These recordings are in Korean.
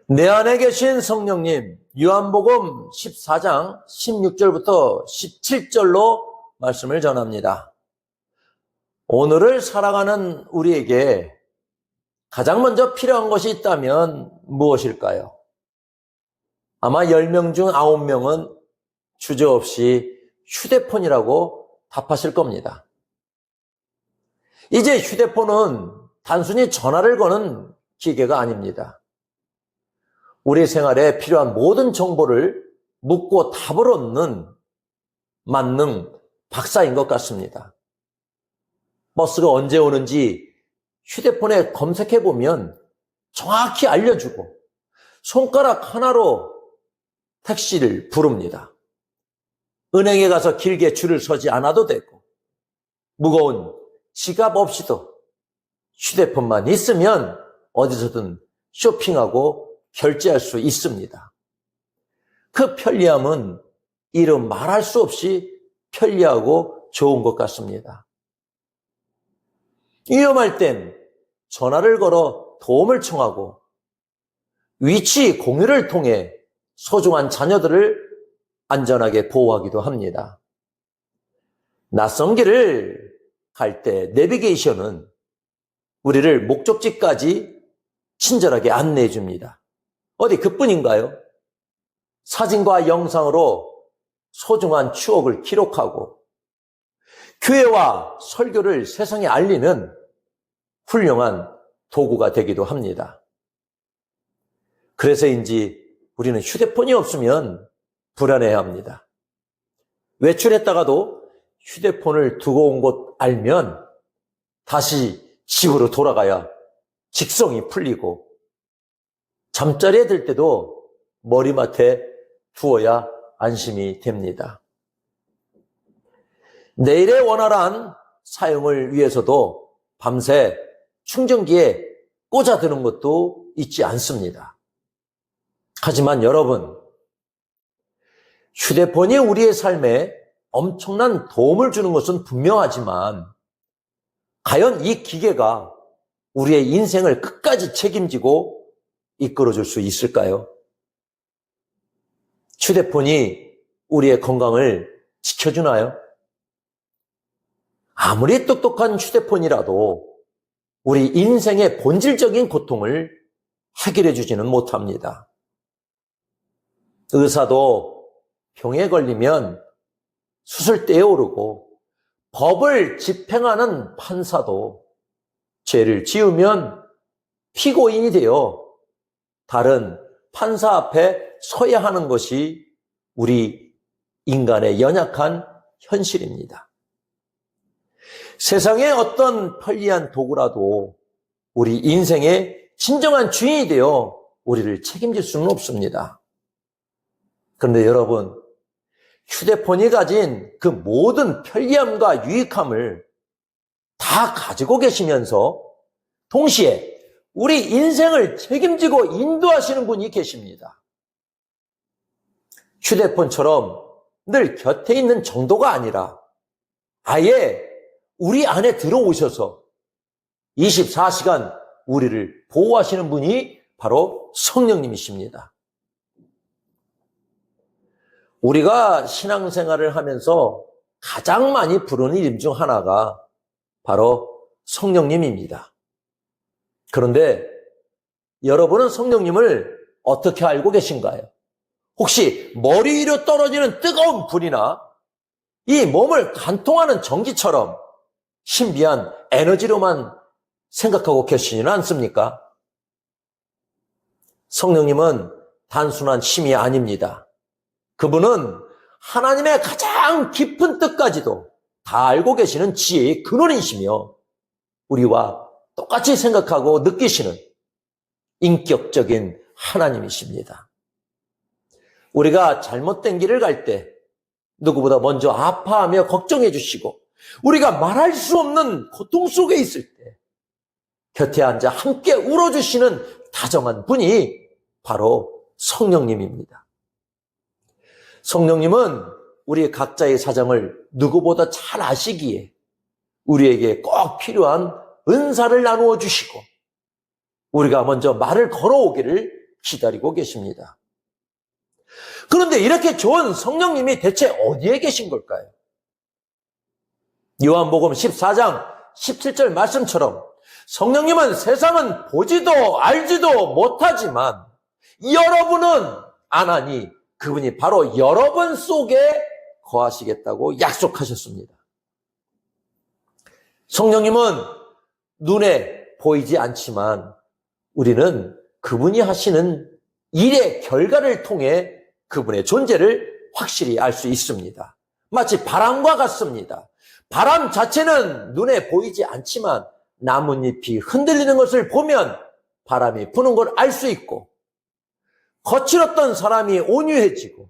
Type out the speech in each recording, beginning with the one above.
내 안에 계신 성령님, 요한복음 14장 16절부터 17절로 말씀을 전합니다. 오늘을 살아가는 우리에게 가장 먼저 필요한 것이 있다면 무엇일까요? 아마 10명 중 9명은 주저없이 휴대폰이라고 답하실 겁니다. 이제 휴대폰은 단순히 전화를 거는 기계가 아닙니다. 우리 생활에 필요한 모든 정보를 묻고 답을 얻는 만능 박사인 것 같습니다. 버스가 언제 오는지 휴대폰에 검색해보면 정확히 알려주고 손가락 하나로 택시를 부릅니다. 은행에 가서 길게 줄을 서지 않아도 되고 무거운 지갑 없이도 휴대폰만 있으면 어디서든 쇼핑하고 결제할 수 있습니다. 그 편리함은 이름 말할 수 없이 편리하고 좋은 것 같습니다. 위험할 땐 전화를 걸어 도움을 청하고 위치 공유를 통해 소중한 자녀들을 안전하게 보호하기도 합니다. 낯선 길을 갈 때 내비게이션은 우리를 목적지까지 친절하게 안내해 줍니다. 어디 그뿐인가요? 사진과 영상으로 소중한 추억을 기록하고 교회와 설교를 세상에 알리는 훌륭한 도구가 되기도 합니다. 그래서인지 우리는 휴대폰이 없으면 불안해합니다. 외출했다가도 휴대폰을 두고 온 곳 알면 다시 집으로 돌아가야 직성이 풀리고 잠자리에 들 때도 머리맡에 두어야 안심이 됩니다. 내일의 원활한 사용을 위해서도 밤새 충전기에 꽂아두는 것도 있지 않습니다. 하지만 여러분, 휴대폰이 우리의 삶에 엄청난 도움을 주는 것은 분명하지만 과연 이 기계가 우리의 인생을 끝까지 책임지고 이끌어줄 수 있을까요? 휴대폰이 우리의 건강을 지켜주나요? 아무리 똑똑한 휴대폰이라도 우리 인생의 본질적인 고통을 해결해 주지는 못합니다. 의사도 병에 걸리면 수술대에 오르고 법을 집행하는 판사도 죄를 지으면 피고인이 되어 다른 판사 앞에 서야 하는 것이 우리 인간의 연약한 현실입니다. 세상의 어떤 편리한 도구라도 우리 인생의 진정한 주인이 되어 우리를 책임질 수는 없습니다. 그런데 여러분, 휴대폰이 가진 그 모든 편리함과 유익함을 다 가지고 계시면서 동시에 우리 인생을 책임지고 인도하시는 분이 계십니다. 휴대폰처럼 늘 곁에 있는 정도가 아니라 아예 우리 안에 들어오셔서 24시간 우리를 보호하시는 분이 바로 성령님이십니다. 우리가 신앙생활을 하면서 가장 많이 부르는 이름 중 하나가 바로 성령님입니다. 그런데 여러분은 성령님을 어떻게 알고 계신가요? 혹시 머리 위로 떨어지는 뜨거운 불이나 이 몸을 관통하는 전기처럼 신비한 에너지로만 생각하고 계시지는 않습니까? 성령님은 단순한 힘이 아닙니다. 그분은 하나님의 가장 깊은 뜻까지도 다 알고 계시는 지혜의 근원이시며 우리와 똑같이 생각하고 느끼시는 인격적인 하나님이십니다. 우리가 잘못된 길을 갈 때 누구보다 먼저 아파하며 걱정해 주시고 우리가 말할 수 없는 고통 속에 있을 때 곁에 앉아 함께 울어주시는 다정한 분이 바로 성령님입니다. 성령님은 우리 각자의 사정을 누구보다 잘 아시기에 우리에게 꼭 필요한 은사를 나누어 주시고 우리가 먼저 말을 걸어오기를 기다리고 계십니다. 그런데 이렇게 좋은 성령님이 대체 어디에 계신 걸까요? 요한복음 14장 17절 말씀처럼 성령님은 세상은 보지도 알지도 못하지만 여러분은 아나니 그분이 바로 여러분 속에 거하시겠다고 약속하셨습니다. 성령님은 눈에 보이지 않지만 우리는 그분이 하시는 일의 결과를 통해 그분의 존재를 확실히 알 수 있습니다. 마치 바람과 같습니다. 바람 자체는 눈에 보이지 않지만 나뭇잎이 흔들리는 것을 보면 바람이 부는 걸 알 수 있고, 거칠었던 사람이 온유해지고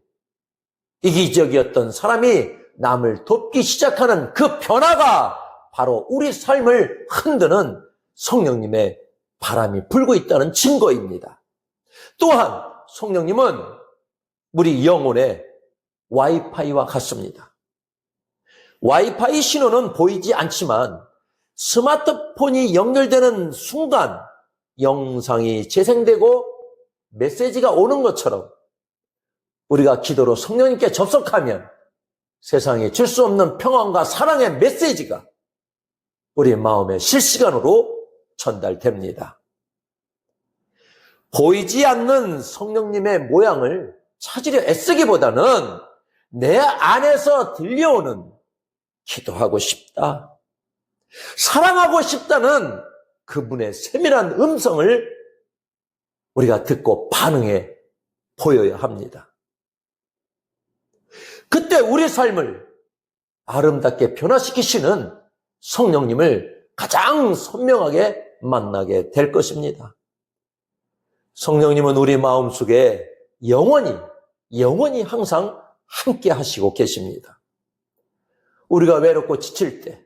이기적이었던 사람이 남을 돕기 시작하는 그 변화가 바로 우리 삶을 흔드는 성령님의 바람이 불고 있다는 증거입니다. 또한 성령님은 우리 영혼의 와이파이와 같습니다. 와이파이 신호는 보이지 않지만 스마트폰이 연결되는 순간 영상이 재생되고 메시지가 오는 것처럼 우리가 기도로 성령님께 접속하면 세상에 줄 수 없는 평안과 사랑의 메시지가 우리 마음에 실시간으로 전달됩니다. 보이지 않는 성령님의 모양을 찾으려 애쓰기보다는 내 안에서 들려오는 기도하고 싶다, 사랑하고 싶다는 그분의 세밀한 음성을 우리가 듣고 반응해 보여야 합니다. 그때 우리 삶을 아름답게 변화시키시는 성령님을 가장 선명하게 만나게 될 것입니다. 성령님은 우리 마음속에 영원히 항상 함께 하시고 계십니다. 우리가 외롭고 지칠 때,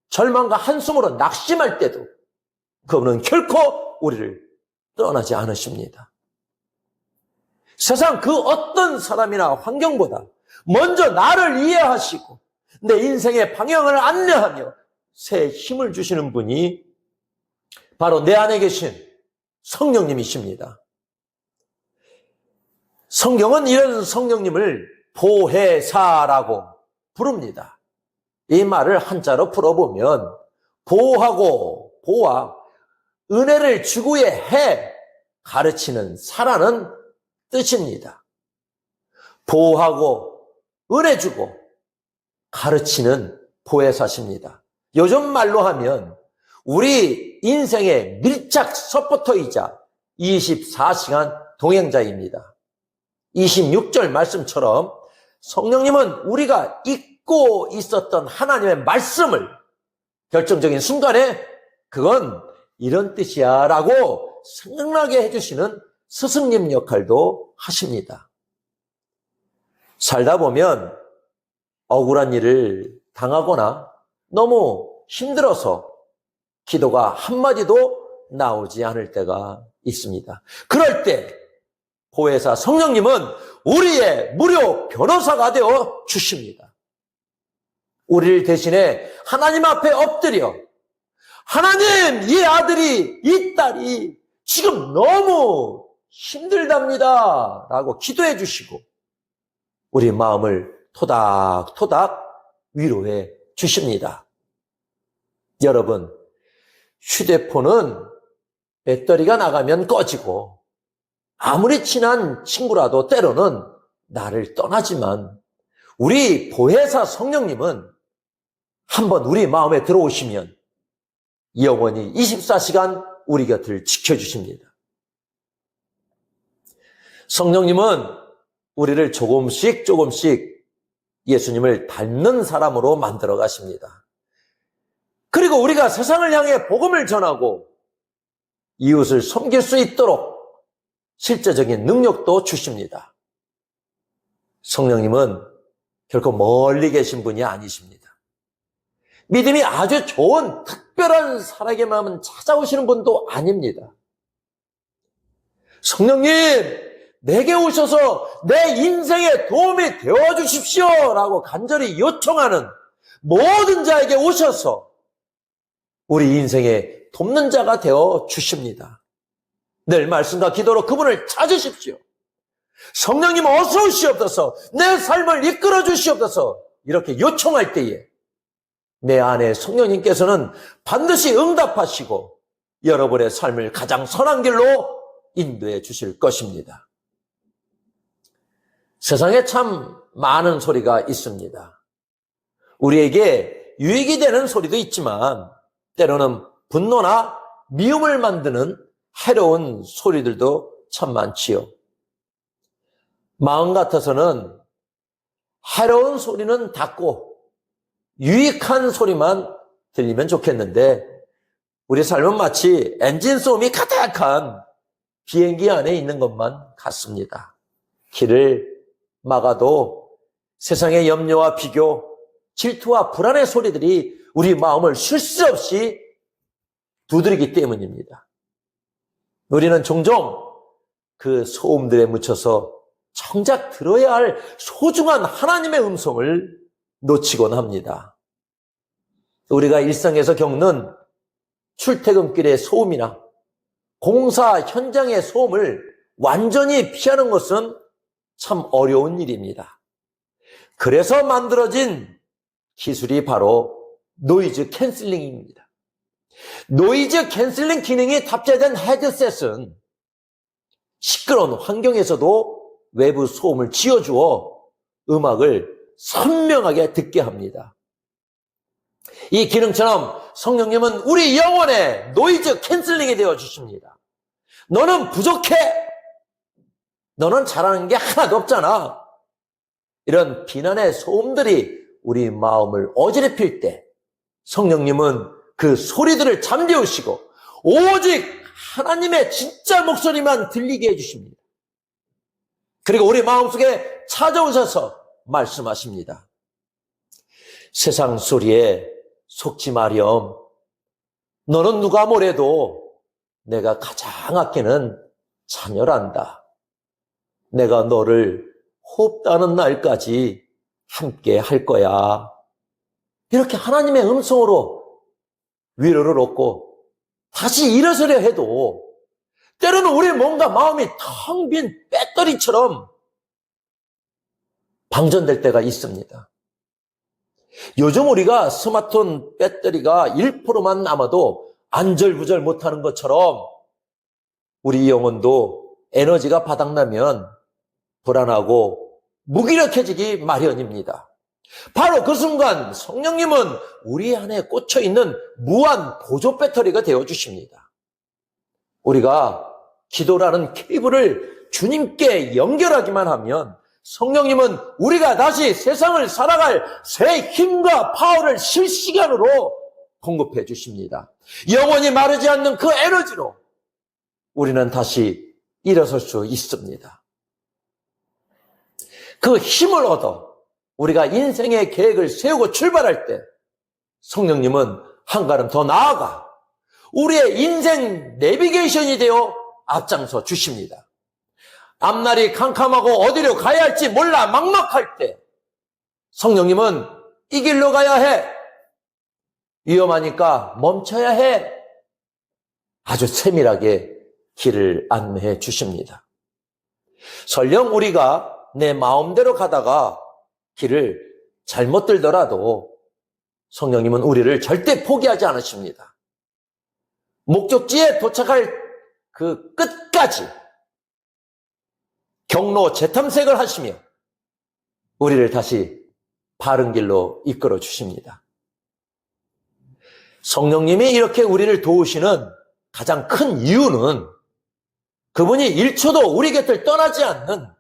절망과 한숨으로 낙심할 때도 그분은 결코 우리를 떠나지 않으십니다. 세상 그 어떤 사람이나 환경보다 먼저 나를 이해하시고 내 인생의 방향을 안내하며 새 힘을 주시는 분이 바로 내 안에 계신 성령님이십니다. 성경은 이런 성령님을 보혜사라고 부릅니다. 이 말을 한자로 풀어보면 보하고 보와 은혜를 주구의 해, 가르치는 사라는 뜻입니다. 보호하고 은혜 주고 가르치는 보혜사십니다. 요즘 말로 하면 우리 인생의 밀착 서포터이자 24시간 동행자입니다. 26절 말씀처럼 성령님은 우리가 잊고 있었던 하나님의 말씀을 결정적인 순간에 그건 이런 뜻이야 라고 생각나게 해주시는 스승님 역할도 하십니다. 살다 보면 억울한 일을 당하거나 너무 힘들어서 기도가 한마디도 나오지 않을 때가 있습니다. 그럴 때 보혜사 성령님은 우리의 무료 변호사가 되어 주십니다. 우리를 대신해 하나님 앞에 엎드려 하나님, 이 아들이, 이 딸이 지금 너무 힘들답니다 라고 기도해 주시고 우리 마음을 토닥토닥 위로해 주십니다. 여러분, 휴대폰은 배터리가 나가면 꺼지고 아무리 친한 친구라도 때로는 나를 떠나지만 우리 보혜사 성령님은 한번 우리 마음에 들어오시면 영원히 24시간 우리 곁을 지켜주십니다. 성령님은 우리를 조금씩 예수님을 닮는 사람으로 만들어 가십니다. 그리고 우리가 세상을 향해 복음을 전하고 이웃을 섬길 수 있도록 실제적인 능력도 주십니다. 성령님은 결코 멀리 계신 분이 아니십니다. 믿음이 아주 좋은 특별한 사람에게만 찾아오시는 분도 아닙니다. 성령님, 내게 오셔서 내 인생에 도움이 되어주십시오 라고 간절히 요청하는 모든 자에게 오셔서 우리 인생에 돕는 자가 되어 주십니다. 늘 말씀과 기도로 그분을 찾으십시오. 성령님 어서 오시옵소서, 내 삶을 이끌어 주시옵소서, 이렇게 요청할 때에 내 안에 성령님께서는 반드시 응답하시고 여러분의 삶을 가장 선한 길로 인도해 주실 것입니다. 세상에 참 많은 소리가 있습니다. 우리에게 유익이 되는 소리도 있지만 때로는 분노나 미움을 만드는 해로운 소리들도 참 많지요. 마음 같아서는 해로운 소리는 닫고 유익한 소리만 들리면 좋겠는데 우리 삶은 마치 엔진 소음이 가득한 비행기 안에 있는 것만 같습니다. 길을 막아도 세상의 염려와 비교, 질투와 불안의 소리들이 우리 마음을 쉴 새 없이 두드리기 때문입니다. 우리는 종종 그 소음들에 묻혀서 정작 들어야 할 소중한 하나님의 음성을 놓치곤 합니다. 우리가 일상에서 겪는 출퇴근길의 소음이나 공사 현장의 소음을 완전히 피하는 것은 참 어려운 일입니다. 그래서 만들어진 기술이 바로 노이즈 캔슬링입니다. 노이즈 캔슬링 기능이 탑재된 헤드셋은 시끄러운 환경에서도 외부 소음을 지어주어 음악을 선명하게 듣게 합니다. 이 기능처럼 성령님은 우리 영혼에 노이즈 캔슬링이 되어 주십니다. 너는 부족해. 너는 잘하는 게 하나도 없잖아. 이런 비난의 소음들이 우리 마음을 어지럽힐 때 성령님은 그 소리들을 잠재우시고 오직 하나님의 진짜 목소리만 들리게 해주십니다. 그리고 우리 마음속에 찾아오셔서 말씀하십니다. 세상 소리에 속지 마렴. 너는 누가 뭐래도 내가 가장 아끼는 자녀란다. 내가 너를 호흡다는 날까지 함께 할 거야. 이렇게 하나님의 음성으로 위로를 얻고 다시 일어서려 해도 때로는 우리 뭔가 마음이 텅 빈 배터리처럼 방전될 때가 있습니다. 요즘 우리가 스마트폰 배터리가 1%만 남아도 안절부절 못하는 것처럼 우리 영혼도 에너지가 바닥나면 불안하고 무기력해지기 마련입니다. 바로 그 순간 성령님은 우리 안에 꽂혀있는 무한 보조 배터리가 되어주십니다. 우리가 기도라는 케이블을 주님께 연결하기만 하면 성령님은 우리가 다시 세상을 살아갈 새 힘과 파워를 실시간으로 공급해 주십니다. 영원히 마르지 않는 그 에너지로 우리는 다시 일어설 수 있습니다. 그 힘을 얻어 우리가 인생의 계획을 세우고 출발할 때 성령님은 한 걸음 더 나아가 우리의 인생 내비게이션이 되어 앞장서 주십니다. 앞날이 캄캄하고 어디로 가야 할지 몰라 막막할 때 성령님은 이 길로 가야 해. 위험하니까 멈춰야 해. 아주 세밀하게 길을 안내해 주십니다. 설령 우리가 내 마음대로 가다가 길을 잘못 들더라도 성령님은 우리를 절대 포기하지 않으십니다. 목적지에 도착할 그 끝까지 경로 재탐색을 하시며 우리를 다시 바른 길로 이끌어 주십니다. 성령님이 이렇게 우리를 도우시는 가장 큰 이유는 그분이 1초도 우리 곁을 떠나지 않는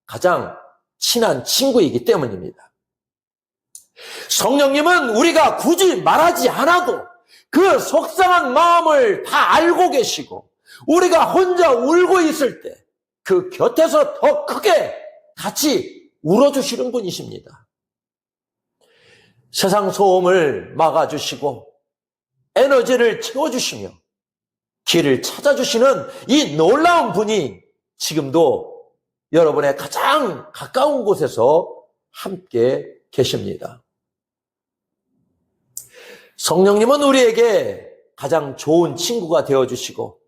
가장 친한 친구이기 때문입니다. 성령님은 우리가 굳이 말하지 않아도 그 속상한 마음을 다 알고 계시고 우리가 혼자 울고 있을 때 그 곁에서 더 크게 같이 울어주시는 분이십니다. 세상 소음을 막아주시고 에너지를 채워주시며 길을 찾아주시는 이 놀라운 분이 지금도 여러분의 가장 가까운 곳에서 함께 계십니다. 성령님은 우리에게 가장 좋은 친구가 되어주시고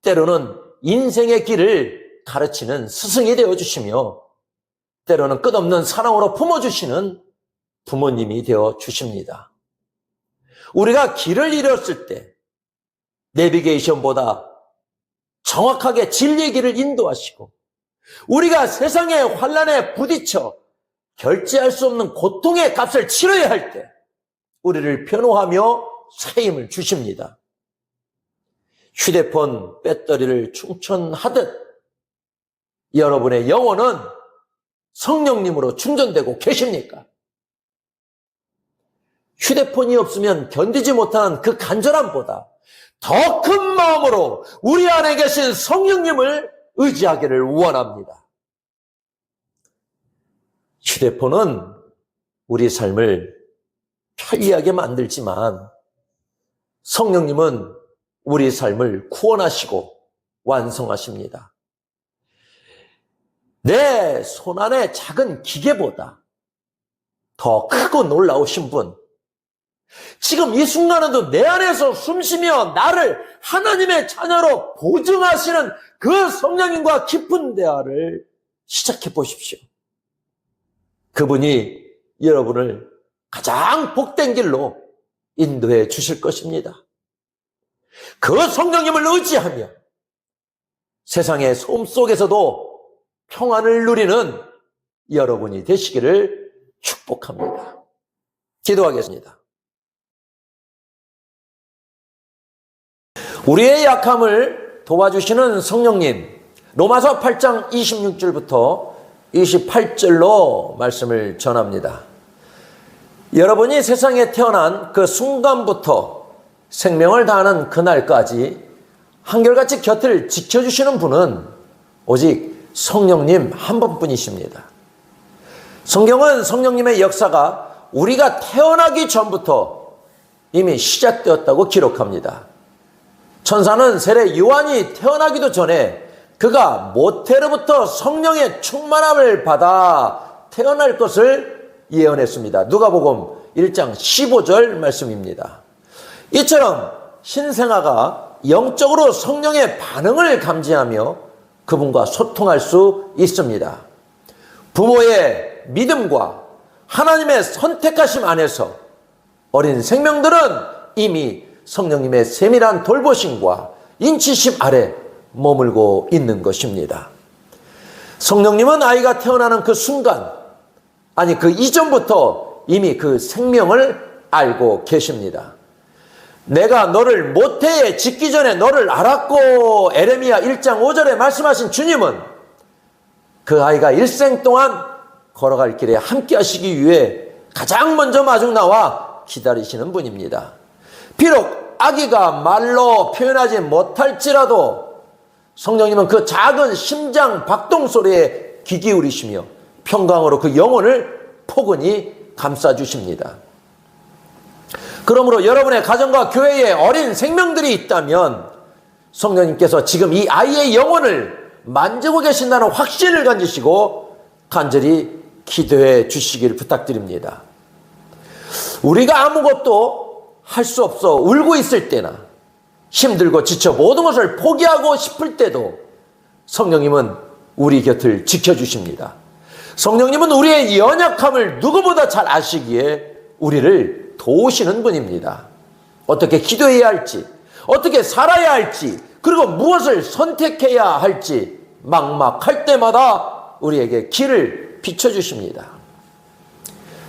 때로는 인생의 길을 가르치는 스승이 되어주시며 때로는 끝없는 사랑으로 품어주시는 부모님이 되어주십니다. 우리가 길을 잃었을 때 내비게이션보다 정확하게 진리의 길을 인도하시고 우리가 세상의 환난에 부딪혀 결제할 수 없는 고통의 값을 치러야 할 때 우리를 변호하며 새 힘을 주십니다. 휴대폰 배터리를 충전하듯 여러분의 영혼은 성령님으로 충전되고 계십니까? 휴대폰이 없으면 견디지 못하는 그 간절함보다 더 큰 마음으로 우리 안에 계신 성령님을 의지하기를 원합니다. 휴대폰은 우리 삶을 편리하게 만들지만 성령님은 우리 삶을 구원하시고 완성하십니다. 내 손안의 작은 기계보다 더 크고 놀라우신 분, 지금 이 순간에도 내 안에서 숨쉬며 나를 하나님의 자녀로 보증하시는 그 성령님과 깊은 대화를 시작해 보십시오. 그분이 여러분을 가장 복된 길로 인도해 주실 것입니다. 그 성령님을 의지하며 세상의 소음 속에서도 평안을 누리는 여러분이 되시기를 축복합니다. 기도하겠습니다. 우리의 약함을 도와주시는 성령님, 로마서 8장 26절부터 28절로 말씀을 전합니다. 여러분이 세상에 태어난 그 순간부터 생명을 다하는 그날까지 한결같이 곁을 지켜주시는 분은 오직 성령님 한 분뿐이십니다. 성경은 성령님의 역사가 우리가 태어나기 전부터 이미 시작되었다고 기록합니다. 천사는 세례 요한이 태어나기도 전에 그가 모태로부터 성령의 충만함을 받아 태어날 것을 예언했습니다. 누가복음 1장 15절 말씀입니다. 이처럼 신생아가 영적으로 성령의 반응을 감지하며 그분과 소통할 수 있습니다. 부모의 믿음과 하나님의 선택하심 안에서 어린 생명들은 이미 성령님의 세밀한 돌보심과 인치심 아래 머물고 있는 것입니다. 성령님은 아이가 태어나는 그 순간, 아니 그 이전부터 이미 그 생명을 알고 계십니다. 내가 너를 모태에 짓기 전에 너를 알았고, 에레미야 1장 5절에 말씀하신 주님은 그 아이가 일생 동안 걸어갈 길에 함께 하시기 위해 가장 먼저 마중 나와 기다리시는 분입니다. 비록 아기가 말로 표현하지 못할지라도 성령님은 그 작은 심장 박동 소리에 귀 기울이시며 평강으로 그 영혼을 포근히 감싸주십니다. 그러므로 여러분의 가정과 교회에 어린 생명들이 있다면 성령님께서 지금 이 아이의 영혼을 만지고 계신다는 확신을 가지시고 간절히 기도해 주시길 부탁드립니다. 우리가 아무것도 할 수 없어 울고 있을 때나 힘들고 지쳐 모든 것을 포기하고 싶을 때도 성령님은 우리 곁을 지켜주십니다. 성령님은 우리의 연약함을 누구보다 잘 아시기에 우리를 도우시는 분입니다. 어떻게 기도해야 할지, 어떻게 살아야 할지, 그리고 무엇을 선택해야 할지 막막할 때마다 우리에게 길을 비춰주십니다.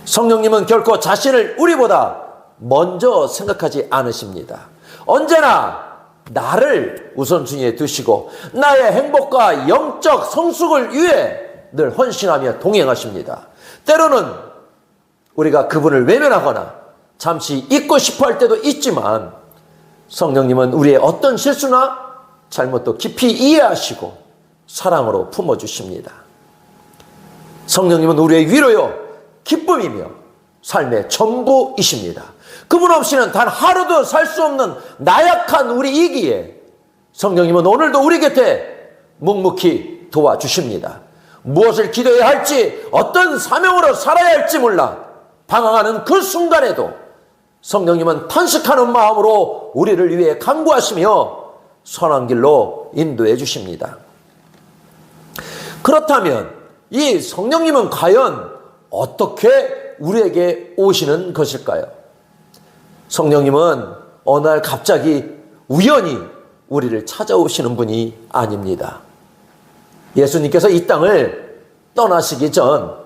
성령님은 결코 자신을 우리보다 먼저 생각하지 않으십니다. 언제나 나를 우선순위에 두시고 나의 행복과 영적 성숙을 위해 늘 헌신하며 동행하십니다. 때로는 우리가 그분을 외면하거나 잠시 잊고 싶어 할 때도 있지만 성령님은 우리의 어떤 실수나 잘못도 깊이 이해하시고 사랑으로 품어주십니다. 성령님은 우리의 위로요, 기쁨이며 삶의 전부이십니다. 그분 없이는 단 하루도 살 수 없는 나약한 우리이기에 성령님은 오늘도 우리 곁에 묵묵히 도와주십니다. 무엇을 기도해야 할지, 어떤 사명으로 살아야 할지 몰라 방황하는 그 순간에도 성령님은 탄식하는 마음으로 우리를 위해 간구하시며 선한 길로 인도해 주십니다. 그렇다면 이 성령님은 과연 어떻게 우리에게 오시는 것일까요? 성령님은 어느 날 갑자기 우연히 우리를 찾아오시는 분이 아닙니다. 예수님께서 이 땅을 떠나시기 전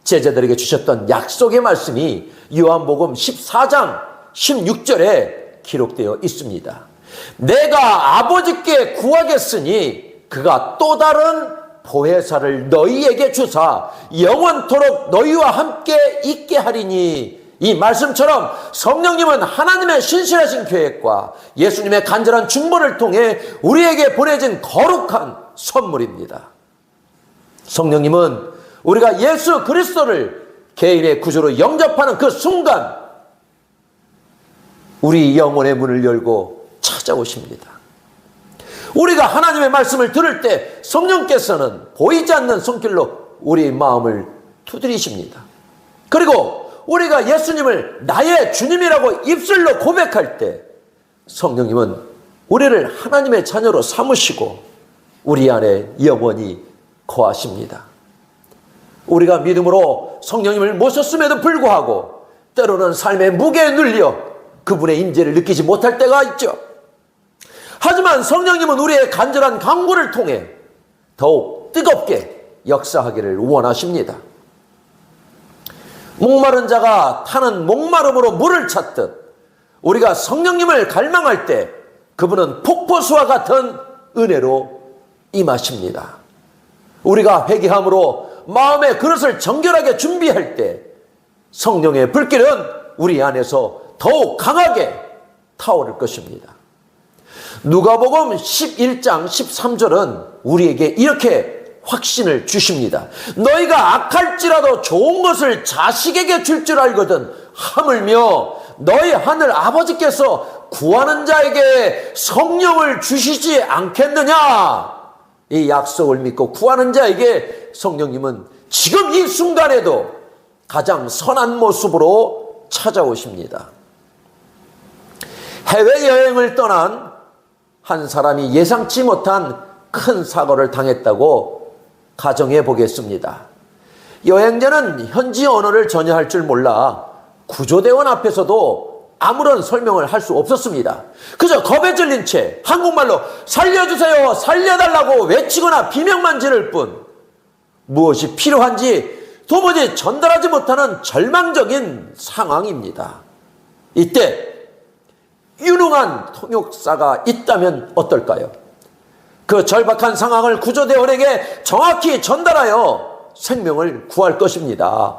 제자들에게 주셨던 약속의 말씀이 요한복음 14장 16절에 기록되어 있습니다. 내가 아버지께 구하겠으니 그가 또 다른 보혜사를 너희에게 주사 영원토록 너희와 함께 있게 하리니. 이 말씀처럼 성령님은 하나님의 신실하신 계획과 예수님의 간절한 중보를 통해 우리에게 보내진 거룩한 선물입니다. 성령님은 우리가 예수 그리스도를 개인의 구주로 영접하는 그 순간 우리 영혼의 문을 열고 찾아오십니다. 우리가 하나님의 말씀을 들을 때 성령께서는 보이지 않는 손길로 우리 마음을 두드리십니다. 그리고 우리가 예수님을 나의 주님이라고 입술로 고백할 때 성령님은 우리를 하나님의 자녀로 삼으시고 우리 안에 영원히 거하십니다. 우리가 믿음으로 성령님을 모셨음에도 불구하고 때로는 삶의 무게에 눌려 그분의 임재를 느끼지 못할 때가 있죠. 하지만 성령님은 우리의 간절한 간구를 통해 더욱 뜨겁게 역사하기를 원하십니다. 목마른 자가 타는 목마름으로 물을 찾듯 우리가 성령님을 갈망할 때 그분은 폭포수와 같은 은혜로 임하십니다. 우리가 회개함으로 마음의 그릇을 정결하게 준비할 때 성령의 불길은 우리 안에서 더욱 강하게 타오를 것입니다. 누가복음 11장 13절은 우리에게 이렇게 확신을 주십니다. 너희가 악할지라도 좋은 것을 자식에게 줄 줄 알거든 하물며 너희 하늘 아버지께서 구하는 자에게 성령을 주시지 않겠느냐. 이 약속을 믿고 구하는 자에게 성령님은 지금 이 순간에도 가장 선한 모습으로 찾아오십니다. 해외여행을 떠난 한 사람이 예상치 못한 큰 사고를 당했다고 가정해 보겠습니다. 여행자는 현지 언어를 전혀 할 줄 몰라 구조대원 앞에서도 아무런 설명을 할 수 없었습니다. 그저 겁에 질린 채 한국말로 살려주세요, 살려달라고 외치거나 비명만 지를 뿐 무엇이 필요한지 도무지 전달하지 못하는 절망적인 상황입니다. 이때 유능한 통역사가 있다면 어떨까요? 그 절박한 상황을 구조대원에게 정확히 전달하여 생명을 구할 것입니다.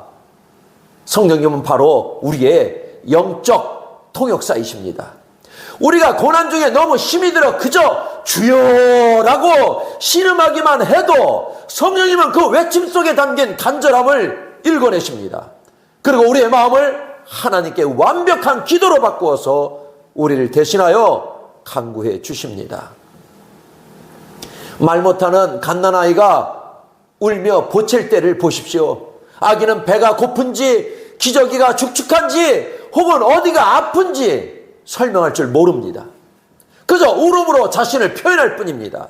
성령님은 바로 우리의 영적 통역사이십니다. 우리가 고난 중에 너무 힘이 들어 그저 주여라고 신음하기만 해도 성령님은 그 외침 속에 담긴 간절함을 읽어내십니다. 그리고 우리의 마음을 하나님께 완벽한 기도로 바꾸어서 우리를 대신하여 간구해 주십니다. 말 못하는 갓난아이가 울며 보챌 때를 보십시오. 아기는 배가 고픈지 기저귀가 축축한지 혹은 어디가 아픈지 설명할 줄 모릅니다. 그저 울음으로 자신을 표현할 뿐입니다.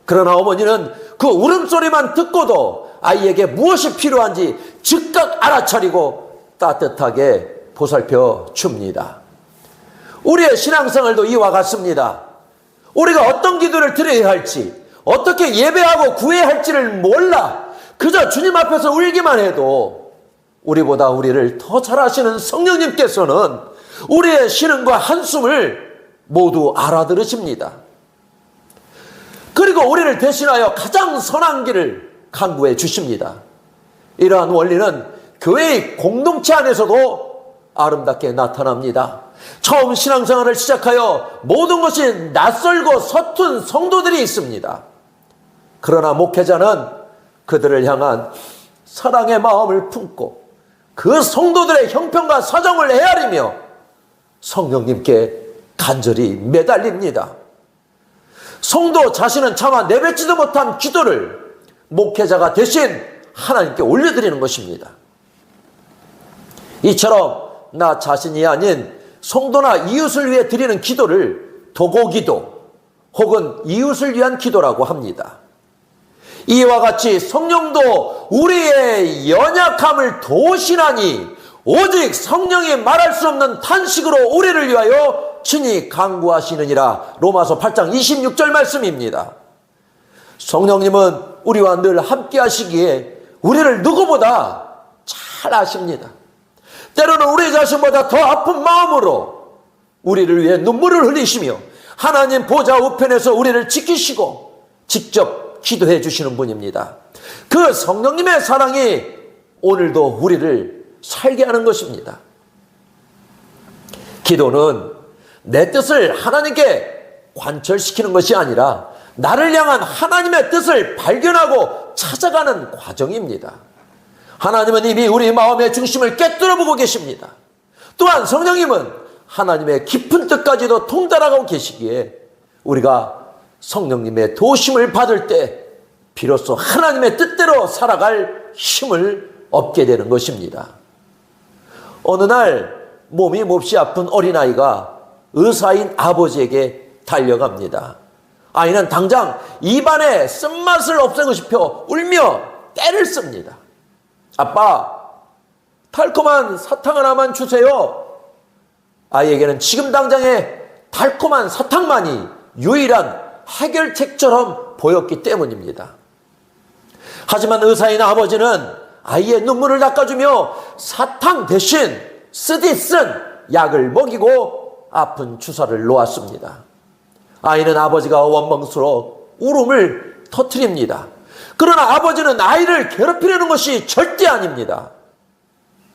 그러나 어머니는 그 울음소리만 듣고도 아이에게 무엇이 필요한지 즉각 알아차리고 따뜻하게 보살펴 줍니다. 우리의 신앙생활도 이와 같습니다. 우리가 어떤 기도를 드려야 할지, 어떻게 예배하고 구해야 할지를 몰라 그저 주님 앞에서 울기만 해도 우리보다 우리를 더 잘 아시는 성령님께서는 우리의 신음과 한숨을 모두 알아들으십니다. 그리고 우리를 대신하여 가장 선한 길을 간구해 주십니다. 이러한 원리는 교회의 공동체 안에서도 아름답게 나타납니다. 처음 신앙생활을 시작하여 모든 것이 낯설고 서툰 성도들이 있습니다. 그러나 목회자는 그들을 향한 사랑의 마음을 품고 그 성도들의 형편과 사정을 헤아리며 성령님께 간절히 매달립니다. 성도 자신은 차마 내뱉지도 못한 기도를 목회자가 대신 하나님께 올려드리는 것입니다. 이처럼 나 자신이 아닌 성도나 이웃을 위해 드리는 기도를 도고기도 혹은 이웃을 위한 기도라고 합니다. 이와 같이 성령도 우리의 연약함을 도우시나니 오직 성령이 말할 수 없는 탄식으로 우리를 위하여 친히 간구하시느니라. 로마서 8장 26절 말씀입니다. 성령님은 우리와 늘 함께 하시기에 우리를 누구보다 잘 아십니다. 때로는 우리 자신보다 더 아픈 마음으로 우리를 위해 눈물을 흘리시며 하나님 보좌 우편에서 우리를 지키시고 직접 기도해 주시는 분입니다. 그 성령님의 사랑이 오늘도 우리를 살게 하는 것입니다. 기도는 내 뜻을 하나님께 관철시키는 것이 아니라 나를 향한 하나님의 뜻을 발견하고 찾아가는 과정입니다. 하나님은 이미 우리 마음의 중심을 꿰뚫어보고 계십니다. 또한 성령님은 하나님의 깊은 뜻까지도 통달하고 계시기에 우리가 성령님의 도우심을 받을 때 비로소 하나님의 뜻대로 살아갈 힘을 얻게 되는 것입니다. 어느 날 몸이 몹시 아픈 어린아이가 의사인 아버지에게 달려갑니다. 아이는 당장 입안에 쓴맛을 없애고 싶어 울며 떼를 씁니다. 아빠, 달콤한 사탕 하나만 주세요. 아이에게는 지금 당장에 달콤한 사탕만이 유일한 해결책처럼 보였기 때문입니다. 하지만 의사인 아버지는 아이의 눈물을 닦아주며 사탕 대신 쓰디 쓴 약을 먹이고 아픈 주사를 놓았습니다. 아이는 아버지가 원망스러워 울음을 터뜨립니다. 그러나 아버지는 아이를 괴롭히려는 것이 절대 아닙니다.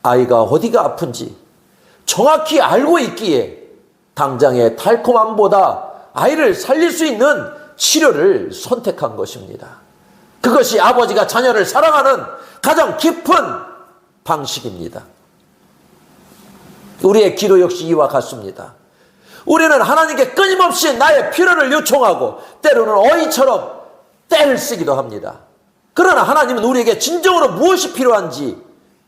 아이가 어디가 아픈지 정확히 알고 있기에 당장의 달콤함보다 아이를 살릴 수 있는 치료를 선택한 것입니다. 그것이 아버지가 자녀를 사랑하는 가장 깊은 방식입니다. 우리의 기도 역시 이와 같습니다. 우리는 하나님께 끊임없이 나의 필요를 요청하고 때로는 어이처럼 떼를 쓰기도 합니다. 그러나 하나님은 우리에게 진정으로 무엇이 필요한지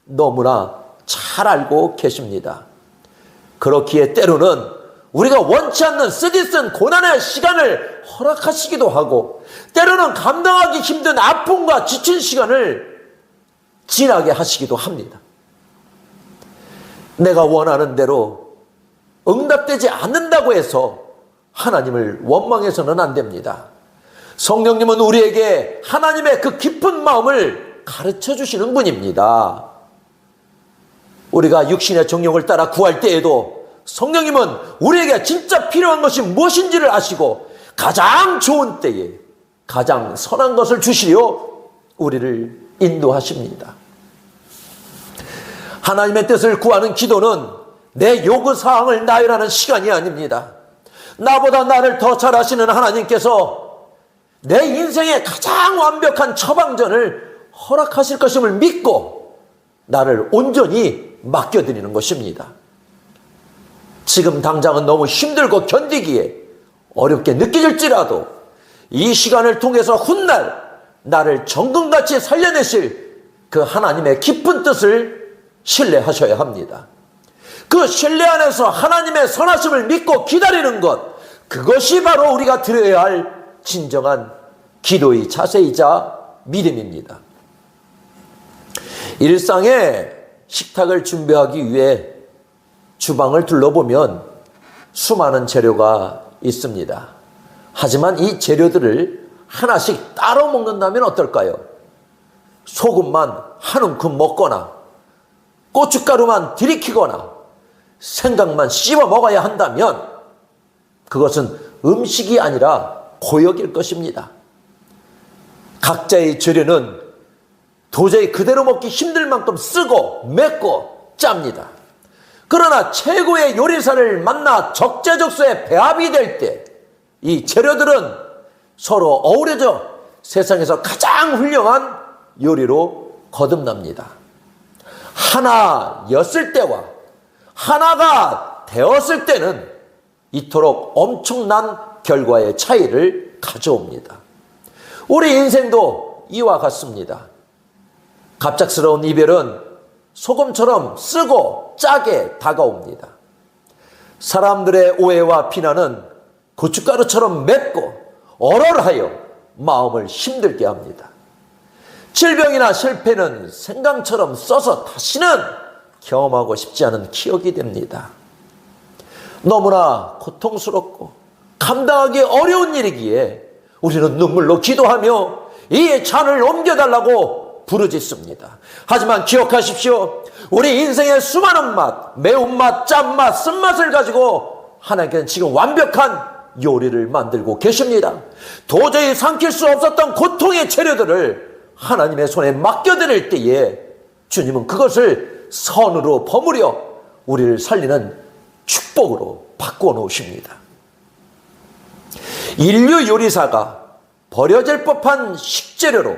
너무나 잘 알고 계십니다. 그렇기에 때로는 우리가 원치 않는 쓰디쓴 고난의 시간을 허락하시기도 하고 때로는 감당하기 힘든 아픔과 지친 시간을 지나게 하시기도 합니다. 내가 원하는 대로 응답되지 않는다고 해서 하나님을 원망해서는 안 됩니다. 성령님은 우리에게 하나님의 그 깊은 마음을 가르쳐 주시는 분입니다. 우리가 육신의 정욕을 따라 구할 때에도 성령님은 우리에게 진짜 필요한 것이 무엇인지를 아시고 가장 좋은 때에 가장 선한 것을 주시려 우리를 인도하십니다. 하나님의 뜻을 구하는 기도는 내 요구사항을 나열하는 시간이 아닙니다. 나보다 나를 더 잘 아시는 하나님께서 내 인생의 가장 완벽한 처방전을 허락하실 것임을 믿고 나를 온전히 맡겨드리는 것입니다. 지금 당장은 너무 힘들고 견디기에 어렵게 느껴질지라도 이 시간을 통해서 훗날 나를 정금같이 살려내실 그 하나님의 깊은 뜻을 신뢰하셔야 합니다. 그 신뢰 안에서 하나님의 선하심을 믿고 기다리는 것, 그것이 바로 우리가 드려야 할 진정한 기도의 자세이자 믿음입니다. 일상에 식탁을 준비하기 위해 주방을 둘러보면 수많은 재료가 있습니다. 하지만 이 재료들을 하나씩 따로 먹는다면 어떨까요? 소금만 한 움큼 먹거나 고춧가루만 들이키거나 생강만 씹어 먹어야 한다면 그것은 음식이 아니라 고역일 것입니다. 각자의 재료는 도저히 그대로 먹기 힘들 만큼 쓰고 맵고 짭니다. 그러나 최고의 요리사를 만나 적재적소에 배합이 될 때 이 재료들은 서로 어우러져 세상에서 가장 훌륭한 요리로 거듭납니다. 하나였을 때와 하나가 되었을 때는 이토록 엄청난 결과의 차이를 가져옵니다. 우리 인생도 이와 같습니다. 갑작스러운 이별은 소금처럼 쓰고 짜게 다가옵니다. 사람들의 오해와 비난은 고춧가루처럼 맵고 얼얼하여 마음을 힘들게 합니다. 질병이나 실패는 생강처럼 써서 다시는 경험하고 싶지 않은 기억이 됩니다. 너무나 고통스럽고 감당하기 어려운 일이기에 우리는 눈물로 기도하며 이 잔을 옮겨달라고 부르짖습니다. 하지만 기억하십시오. 우리 인생의 수많은 맛, 매운맛, 짠맛, 쓴맛을 가지고 하나님께는 지금 완벽한 요리를 만들고 계십니다. 도저히 삼킬 수 없었던 고통의 재료들을 하나님의 손에 맡겨드릴 때에 주님은 그것을 선으로 버무려 우리를 살리는 축복으로 바꾸어 놓으십니다. 인류 요리사가 버려질 법한 식재료로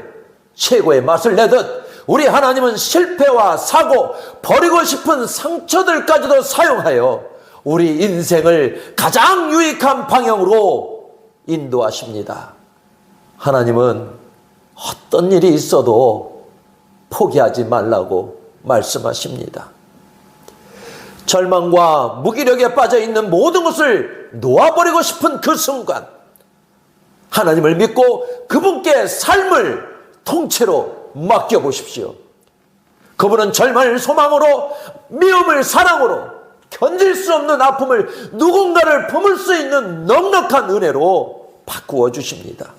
최고의 맛을 내듯 우리 하나님은 실패와 사고, 버리고 싶은 상처들까지도 사용하여 우리 인생을 가장 유익한 방향으로 인도하십니다. 하나님은 어떤 일이 있어도 포기하지 말라고 말씀하십니다. 절망과 무기력에 빠져 있는 모든 것을 놓아버리고 싶은 그 순간 하나님을 믿고 그분께 삶을 통째로 맡겨보십시오. 그분은 절망을 소망으로, 미움을 사랑으로, 견딜 수 없는 아픔을 누군가를 품을 수 있는 넉넉한 은혜로 바꾸어 주십니다.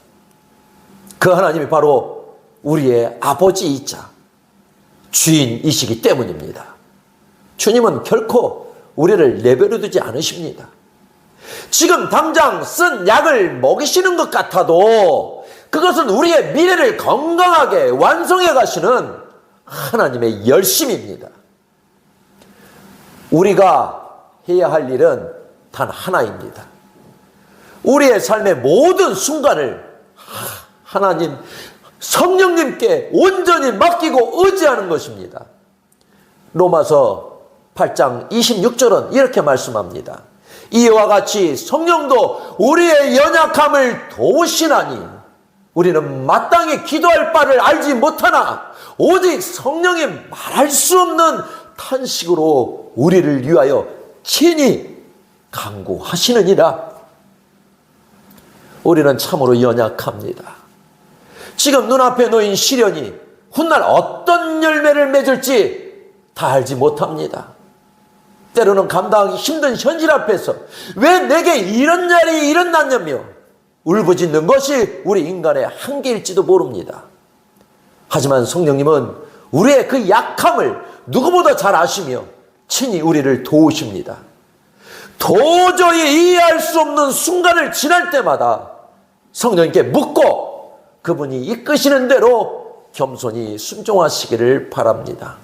그 하나님이 바로 우리의 아버지이자 주인이시기 때문입니다. 주님은 결코 우리를 내버려 두지 않으십니다. 지금 당장 쓴 약을 먹이시는 것 같아도 그것은 우리의 미래를 건강하게 완성해 가시는 하나님의 열심입니다. 우리가 해야 할 일은 단 하나입니다. 우리의 삶의 모든 순간을 하나님, 성령님께 온전히 맡기고 의지하는 것입니다. 로마서 8장 26절은 이렇게 말씀합니다. 이와 같이 성령도 우리의 연약함을 도우시나니 우리는 마땅히 기도할 바를 알지 못하나 오직 성령이 말할 수 없는 탄식으로 우리를 위하여 친히 간구하시느니라. 우리는 참으로 연약합니다. 지금 눈앞에 놓인 시련이 훗날 어떤 열매를 맺을지 다 알지 못합니다. 때로는 감당하기 힘든 현실 앞에서 왜 내게 이런 날이 일어났냐며 울부짖는 것이 우리 인간의 한계일지도 모릅니다. 하지만 성령님은 우리의 그 약함을 누구보다 잘 아시며 친히 우리를 도우십니다. 도저히 이해할 수 없는 순간을 지날 때마다 성령님께 묻고 그분이 이끄시는 대로 겸손히 순종하시기를 바랍니다.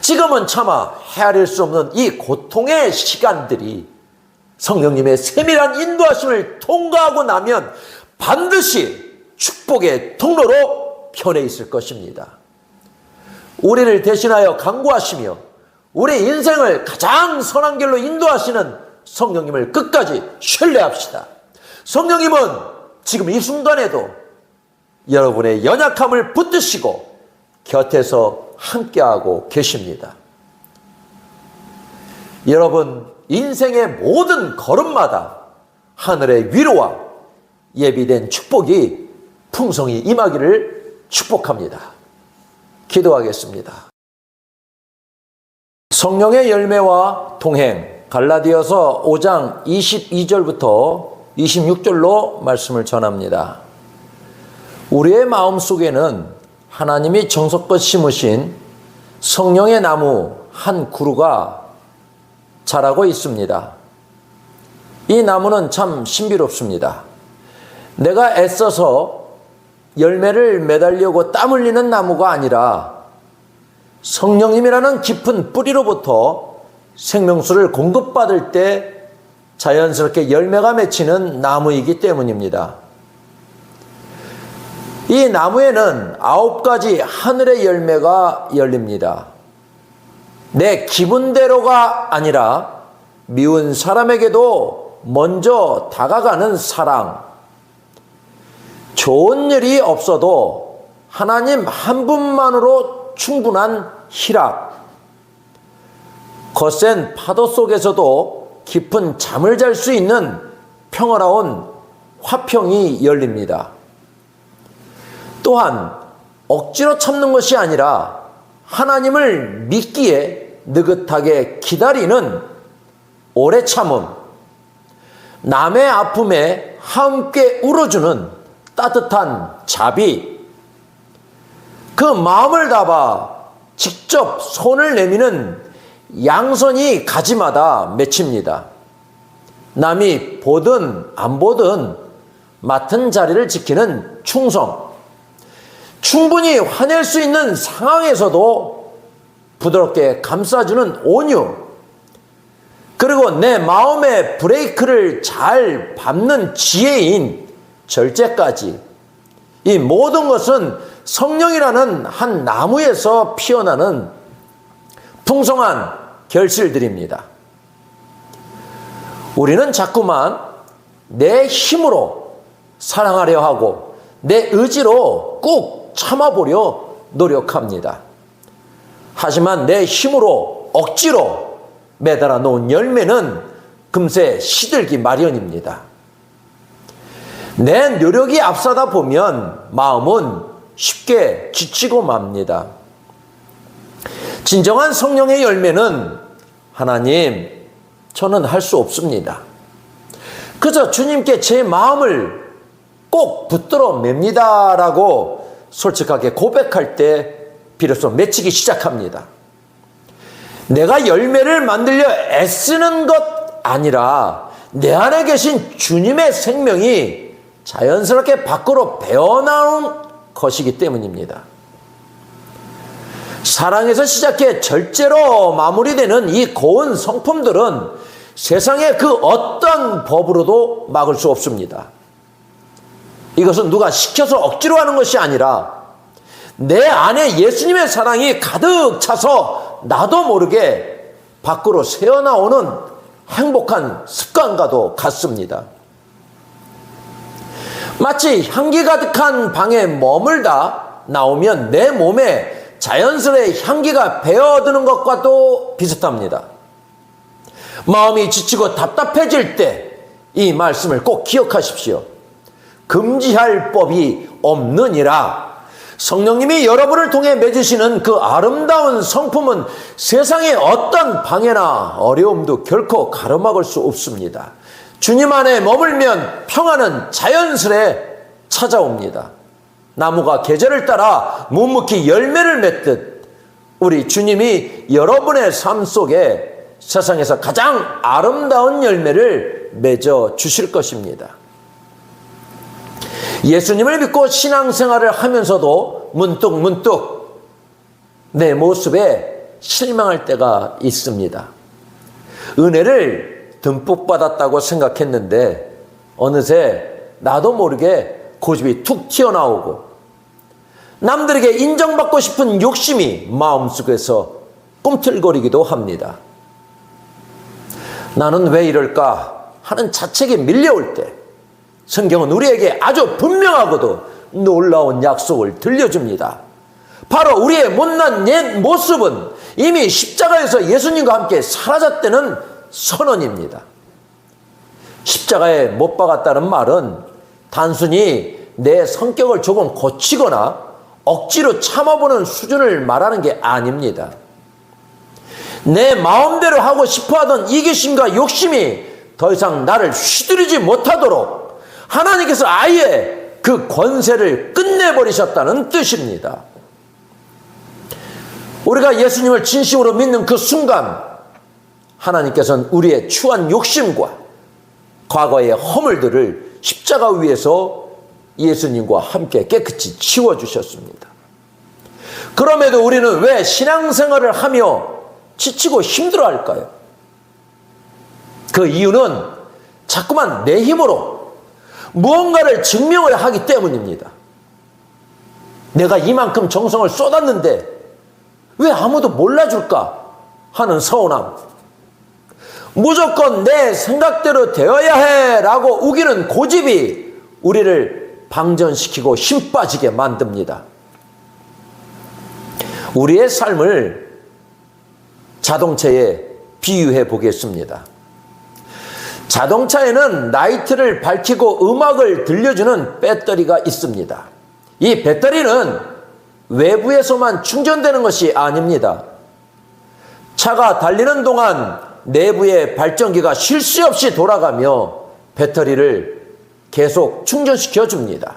지금은 차마 헤아릴 수 없는 이 고통의 시간들이 성령님의 세밀한 인도하심을 통과하고 나면 반드시 축복의 통로로 변해 있을 것입니다. 우리를 대신하여 간구하시며 우리 인생을 가장 선한 길로 인도하시는 성령님을 끝까지 신뢰합시다. 성령님은 지금 이 순간에도 여러분의 연약함을 붙드시고 곁에서 함께하고 계십니다. 여러분 인생의 모든 걸음마다 하늘의 위로와 예비된 축복이 풍성히 임하기를 축복합니다. 기도하겠습니다. 성령의 열매와 동행, 갈라디아서 5장 22절부터 26절로 말씀을 전합니다. 우리의 마음속에는 하나님이 정성껏 심으신 성령의 나무 한 그루가 자라고 있습니다. 이 나무는 참 신비롭습니다. 내가 애써서 열매를 매달려고 땀 흘리는 나무가 아니라 성령님이라는 깊은 뿌리로부터 생명수를 공급받을 때 자연스럽게 열매가 맺히는 나무이기 때문입니다. 이 나무에는 9가지 하늘의 열매가 열립니다. 내 기분대로가 아니라 미운 사람에게도 먼저 다가가는 사랑, 좋은 일이 없어도 하나님 한 분만으로 충분한 희락, 거센 파도 속에서도 깊은 잠을 잘 수 있는 평화로운 화평이 열립니다. 또한 억지로 참는 것이 아니라 하나님을 믿기에 느긋하게 기다리는 오래 참음, 남의 아픔에 함께 울어주는 따뜻한 자비, 그 마음을 담아 직접 손을 내미는 양손이 가지마다 맺힙니다. 남이 보든 안 보든 맡은 자리를 지키는 충성, 충분히 화낼 수 있는 상황에서도 부드럽게 감싸주는 온유, 그리고 내 마음의 브레이크를 잘 밟는 지혜인 절제까지, 이 모든 것은 성령이라는 한 나무에서 피어나는 풍성한 결실들입니다. 우리는 자꾸만 내 힘으로 사랑하려 하고 내 의지로 꾹 참아보려 노력합니다. 하지만 내 힘으로 억지로 매달아 놓은 열매는 금세 시들기 마련입니다. 내 노력이 앞서다 보면 마음은 쉽게 지치고 맙니다. 진정한 성령의 열매는 하나님, 저는 할 수 없습니다. 그저 주님께 제 마음을 꼭 붙들어 맵니다 라고 솔직하게 고백할 때 비로소 맺히기 시작합니다. 내가 열매를 만들려 애쓰는 것 아니라 내 안에 계신 주님의 생명이 자연스럽게 밖으로 배어나온 것이기 때문입니다. 사랑에서 시작해 절제로 마무리되는 이 고운 성품들은 세상의 그 어떤 법으로도 막을 수 없습니다. 이것은 누가 시켜서 억지로 하는 것이 아니라 내 안에 예수님의 사랑이 가득 차서 나도 모르게 밖으로 새어나오는 행복한 습관과도 같습니다. 마치 향기 가득한 방에 머물다 나오면 내 몸에 자연스레 향기가 배어드는 것과도 비슷합니다. 마음이 지치고 답답해질 때 이 말씀을 꼭 기억하십시오. 금지할 법이 없느니라. 성령님이 여러분을 통해 맺으시는 그 아름다운 성품은 세상의 어떤 방해나 어려움도 결코 가로막을 수 없습니다. 주님 안에 머물면 평안은 자연스레 찾아옵니다. 나무가 계절을 따라 묵묵히 열매를 맺듯 우리 주님이 여러분의 삶 속에 세상에서 가장 아름다운 열매를 맺어 주실 것입니다. 예수님을 믿고 신앙생활을 하면서도 문득 내 모습에 실망할 때가 있습니다. 은혜를 듬뿍 받았다고 생각했는데 어느새 나도 모르게 고집이 툭 튀어나오고 남들에게 인정받고 싶은 욕심이 마음속에서 꿈틀거리기도 합니다. 나는 왜 이럴까 하는 자책이 밀려올 때 성경은 우리에게 아주 분명하고도 놀라운 약속을 들려줍니다. 바로 우리의 못난 옛 모습은 이미 십자가에서 예수님과 함께 사라졌다는 선언입니다. 십자가에 못 박았다는 말은 단순히 내 성격을 조금 고치거나 억지로 참아보는 수준을 말하는 게 아닙니다. 내 마음대로 하고 싶어하던 이기심과 욕심이 더 이상 나를 휘두르지 못하도록 하나님께서 아예 그 권세를 끝내버리셨다는 뜻입니다. 우리가 예수님을 진심으로 믿는 그 순간 하나님께서는 우리의 추한 욕심과 과거의 허물들을 십자가 위에서 예수님과 함께 깨끗이 치워주셨습니다. 그럼에도 우리는 왜 신앙생활을 하며 지치고 힘들어할까요? 그 이유는 자꾸만 내 힘으로 무언가를 증명을 하기 때문입니다. 내가 이만큼 정성을 쏟았는데 왜 아무도 몰라줄까 하는 서운함, 무조건 내 생각대로 되어야 해라고 우기는 고집이 우리를 방전시키고 힘 빠지게 만듭니다. 우리의 삶을 자동차에 비유해 보겠습니다. 자동차에는 라이트를 밝히고 음악을 들려주는 배터리가 있습니다. 이 배터리는 외부에서만 충전되는 것이 아닙니다. 차가 달리는 동안 내부의 발전기가 쉴 새 없이 돌아가며 배터리를 계속 충전시켜 줍니다.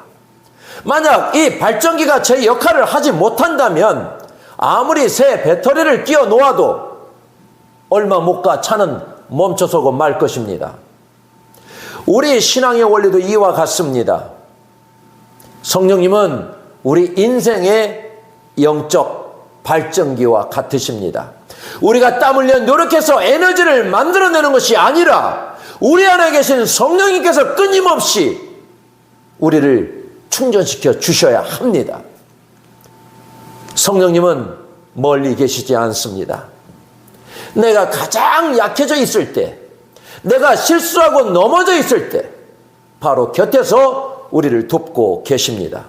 만약 이 발전기가 제 역할을 하지 못한다면 아무리 새 배터리를 끼워 놓아도 얼마 못 가 차는 멈춰서고 말 것입니다. 우리 신앙의 원리도 이와 같습니다. 성령님은 우리 인생의 영적 발전기와 같으십니다. 우리가 땀 흘려 노력해서 에너지를 만들어내는 것이 아니라 우리 안에 계신 성령님께서 끊임없이 우리를 충전시켜 주셔야 합니다. 성령님은 멀리 계시지 않습니다. 내가 가장 약해져 있을 때, 내가 실수하고 넘어져 있을 때 바로 곁에서 우리를 돕고 계십니다.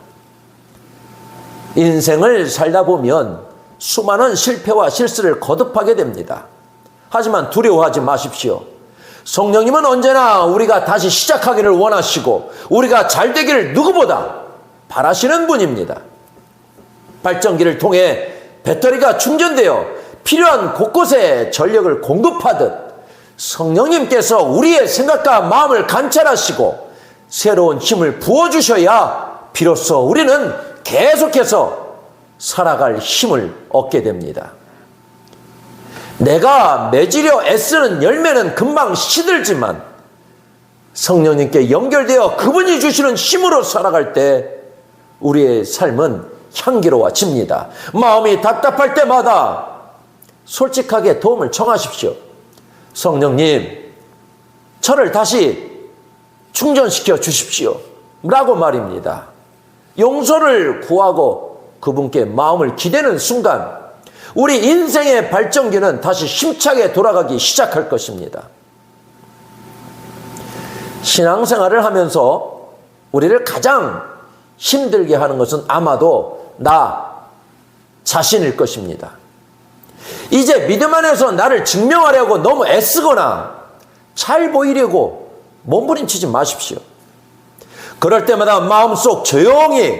인생을 살다 보면 수많은 실패와 실수를 거듭하게 됩니다. 하지만 두려워하지 마십시오. 성령님은 언제나 우리가 다시 시작하기를 원하시고 우리가 잘 되기를 누구보다 바라시는 분입니다. 발전기를 통해 배터리가 충전되어 필요한 곳곳에 전력을 공급하듯 성령님께서 우리의 생각과 마음을 관찰하시고 새로운 힘을 부어주셔야 비로소 우리는 계속해서 살아갈 힘을 얻게 됩니다. 내가 맺으려 애쓰는 열매는 금방 시들지만 성령님께 연결되어 그분이 주시는 힘으로 살아갈 때 우리의 삶은 향기로워집니다. 마음이 답답할 때마다 솔직하게 도움을 청하십시오. 성령님, 저를 다시 충전시켜 주십시오. 라고 말입니다. 용서를 구하고 그분께 마음을 기대는 순간 우리 인생의 발전기는 다시 힘차게 돌아가기 시작할 것입니다. 신앙생활을 하면서 우리를 가장 힘들게 하는 것은 아마도 나 자신일 것입니다. 이제 믿음 안에서 나를 증명하려고 너무 애쓰거나 잘 보이려고 몸부림치지 마십시오. 그럴 때마다 마음속 조용히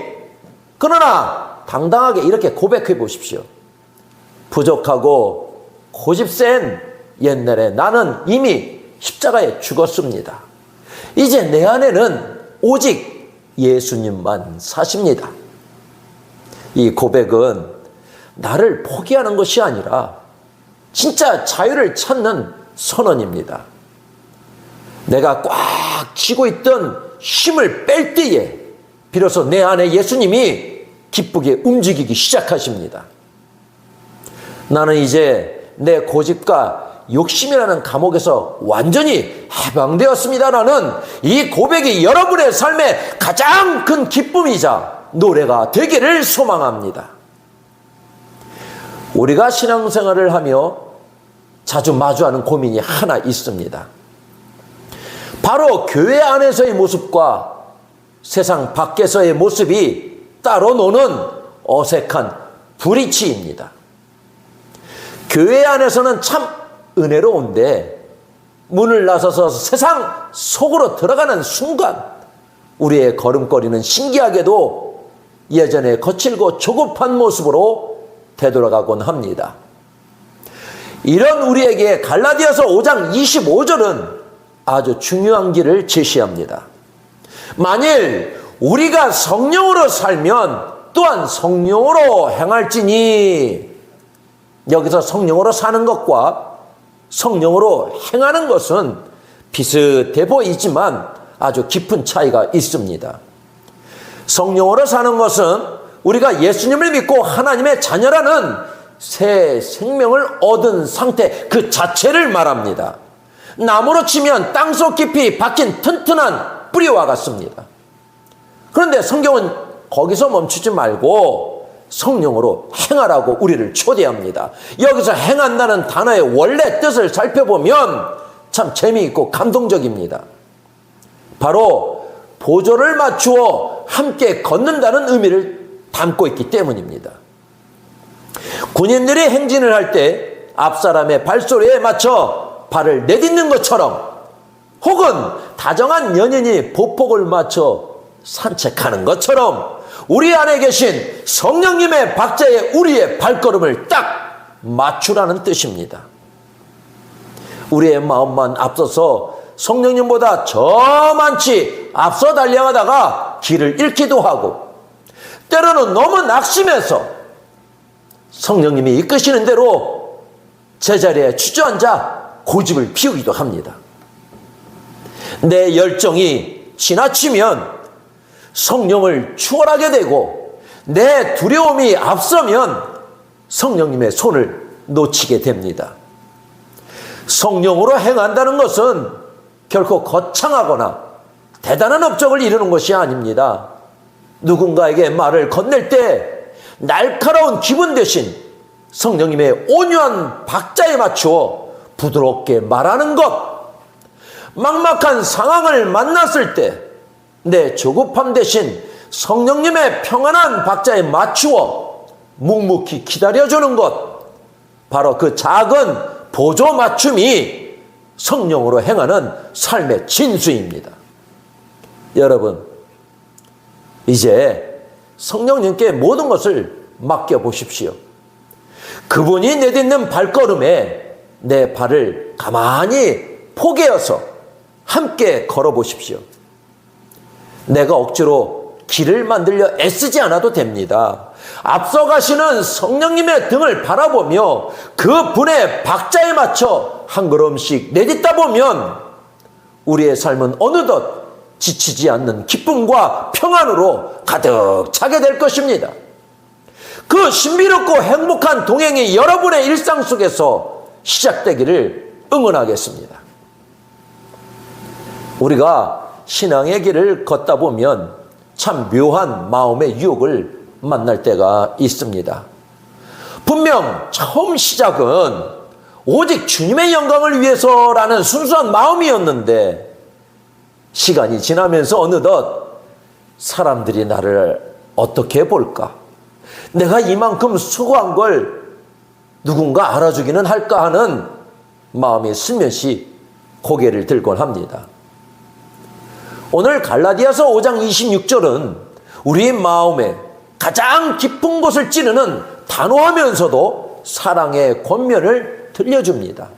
그러나 당당하게 이렇게 고백해 보십시오. 부족하고 고집센 옛날에 나는 이미 십자가에 죽었습니다. 이제 내 안에는 오직 예수님만 사십니다. 이 고백은 나를 포기하는 것이 아니라 진짜 자유를 찾는 선언입니다. 내가 꽉 쥐고 있던 힘을 뺄 때에 비로소 내 안에 예수님이 기쁘게 움직이기 시작하십니다. 나는 이제 내 고집과 욕심이라는 감옥에서 완전히 해방되었습니다라는 이 고백이 여러분의 삶의 가장 큰 기쁨이자 노래가 되기를 소망합니다. 우리가 신앙생활을 하며 자주 마주하는 고민이 하나 있습니다. 바로 교회 안에서의 모습과 세상 밖에서의 모습이 따로 노는 어색한 불이치입니다. 교회 안에서는 참 은혜로운데 문을 나서서 세상 속으로 들어가는 순간 우리의 걸음걸이는 신기하게도 예전에 거칠고 조급한 모습으로 되돌아가곤 합니다. 이런 우리에게 갈라디아서 5장 25절은 아주 중요한 길을 제시합니다. 만일 우리가 성령으로 살면 또한 성령으로 행할지니, 여기서 성령으로 사는 것과 성령으로 행하는 것은 비슷해 보이지만 아주 깊은 차이가 있습니다. 성령으로 사는 것은 우리가 예수님을 믿고 하나님의 자녀라는 새 생명을 얻은 상태 그 자체를 말합니다. 나무로 치면 땅속 깊이 박힌 튼튼한 뿌리와 같습니다. 그런데 성경은 거기서 멈추지 말고 성령으로 행하라고 우리를 초대합니다. 여기서 행한다는 단어의 원래 뜻을 살펴보면 참 재미있고 감동적입니다. 바로 보조를 맞추어 함께 걷는다는 의미를 담고 있기 때문입니다. 군인들이 행진을 할 때 앞사람의 발소리에 맞춰 발을 내딛는 것처럼 혹은 다정한 연인이 보폭을 맞춰 산책하는 것처럼 우리 안에 계신 성령님의 박자에 우리의 발걸음을 딱 맞추라는 뜻입니다. 우리의 마음만 앞서서 성령님보다 저만치 앞서 달려가다가 길을 잃기도 하고, 때로는 너무 낙심해서 성령님이 이끄시는 대로 제자리에 주저앉아 고집을 피우기도 합니다. 내 열정이 지나치면 성령을 추월하게 되고, 내 두려움이 앞서면 성령님의 손을 놓치게 됩니다. 성령으로 행한다는 것은 결코 거창하거나 대단한 업적을 이루는 것이 아닙니다. 누군가에게 말을 건넬 때 날카로운 기분 대신 성령님의 온유한 박자에 맞추어 부드럽게 말하는 것, 막막한 상황을 만났을 때 내 조급함 대신 성령님의 평안한 박자에 맞추어 묵묵히 기다려주는 것, 바로 그 작은 보조 맞춤이 성령으로 행하는 삶의 진수입니다. 여러분, 이제 성령님께 모든 것을 맡겨보십시오. 그분이 내딛는 발걸음에 내 발을 가만히 포개어서 함께 걸어보십시오. 내가 억지로 길을 만들려 애쓰지 않아도 됩니다. 앞서가시는 성령님의 등을 바라보며 그 분의 박자에 맞춰 한 걸음씩 내딛다 보면 우리의 삶은 어느덧 지치지 않는 기쁨과 평안으로 가득 차게 될 것입니다. 그 신비롭고 행복한 동행이 여러분의 일상 속에서 시작되기를 응원하겠습니다. 우리가 신앙의 길을 걷다 보면 참 묘한 마음의 유혹을 만날 때가 있습니다. 분명 처음 시작은 오직 주님의 영광을 위해서라는 순수한 마음이었는데, 시간이 지나면서 어느덧 사람들이 나를 어떻게 볼까? 내가 이만큼 수고한 걸 누군가 알아주기는 할까 하는 마음이 슬며시 고개를 들곤 합니다. 오늘 갈라디아서 5장 26절은 우리 마음에 가장 깊은 곳을 찌르는 단호하면서도 사랑의 권면을 들려줍니다.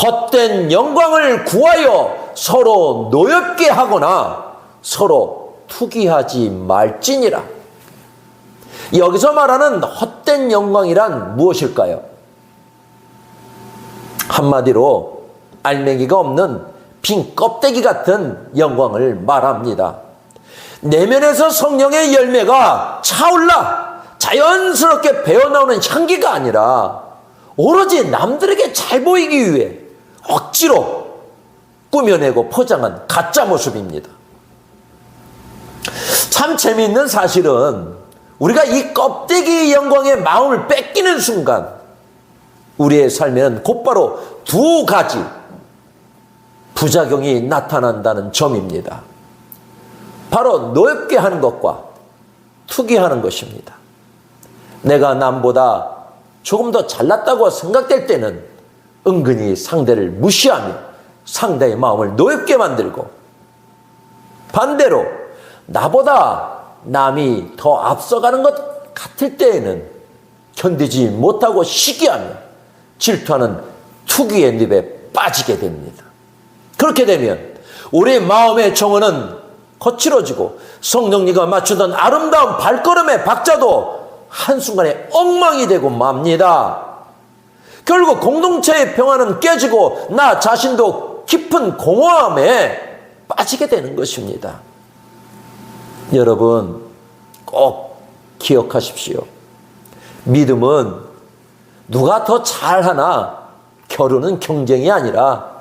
헛된 영광을 구하여 서로 노엽게 하거나 서로 투기하지 말지니라. 여기서 말하는 헛된 영광이란 무엇일까요? 한마디로 알맹이가 없는 빈 껍데기 같은 영광을 말합니다. 내면에서 성령의 열매가 차올라 자연스럽게 배어나오는 향기가 아니라 오로지 남들에게 잘 보이기 위해 억지로 꾸며내고 포장한 가짜 모습입니다. 참 재미있는 사실은 우리가 이 껍데기 영광의 마음을 뺏기는 순간 우리의 삶에는 곧바로 두 가지 부작용이 나타난다는 점입니다. 바로 노엽게 하는 것과 투기하는 것입니다. 내가 남보다 조금 더 잘났다고 생각될 때는 은근히 상대를 무시하며 상대의 마음을 노엽게 만들고, 반대로 나보다 남이 더 앞서가는 것 같을 때에는 견디지 못하고 시기하며 질투하는 투기의 늪에 빠지게 됩니다. 그렇게 되면 우리 마음의 정원은 거칠어지고 성령님과 맞추던 아름다운 발걸음의 박자도 한순간에 엉망이 되고 맙니다. 결국 공동체의 평화는 깨지고 나 자신도 깊은 공허함에 빠지게 되는 것입니다. 여러분, 꼭 기억하십시오. 믿음은 누가 더 잘하나 겨루는 경쟁이 아니라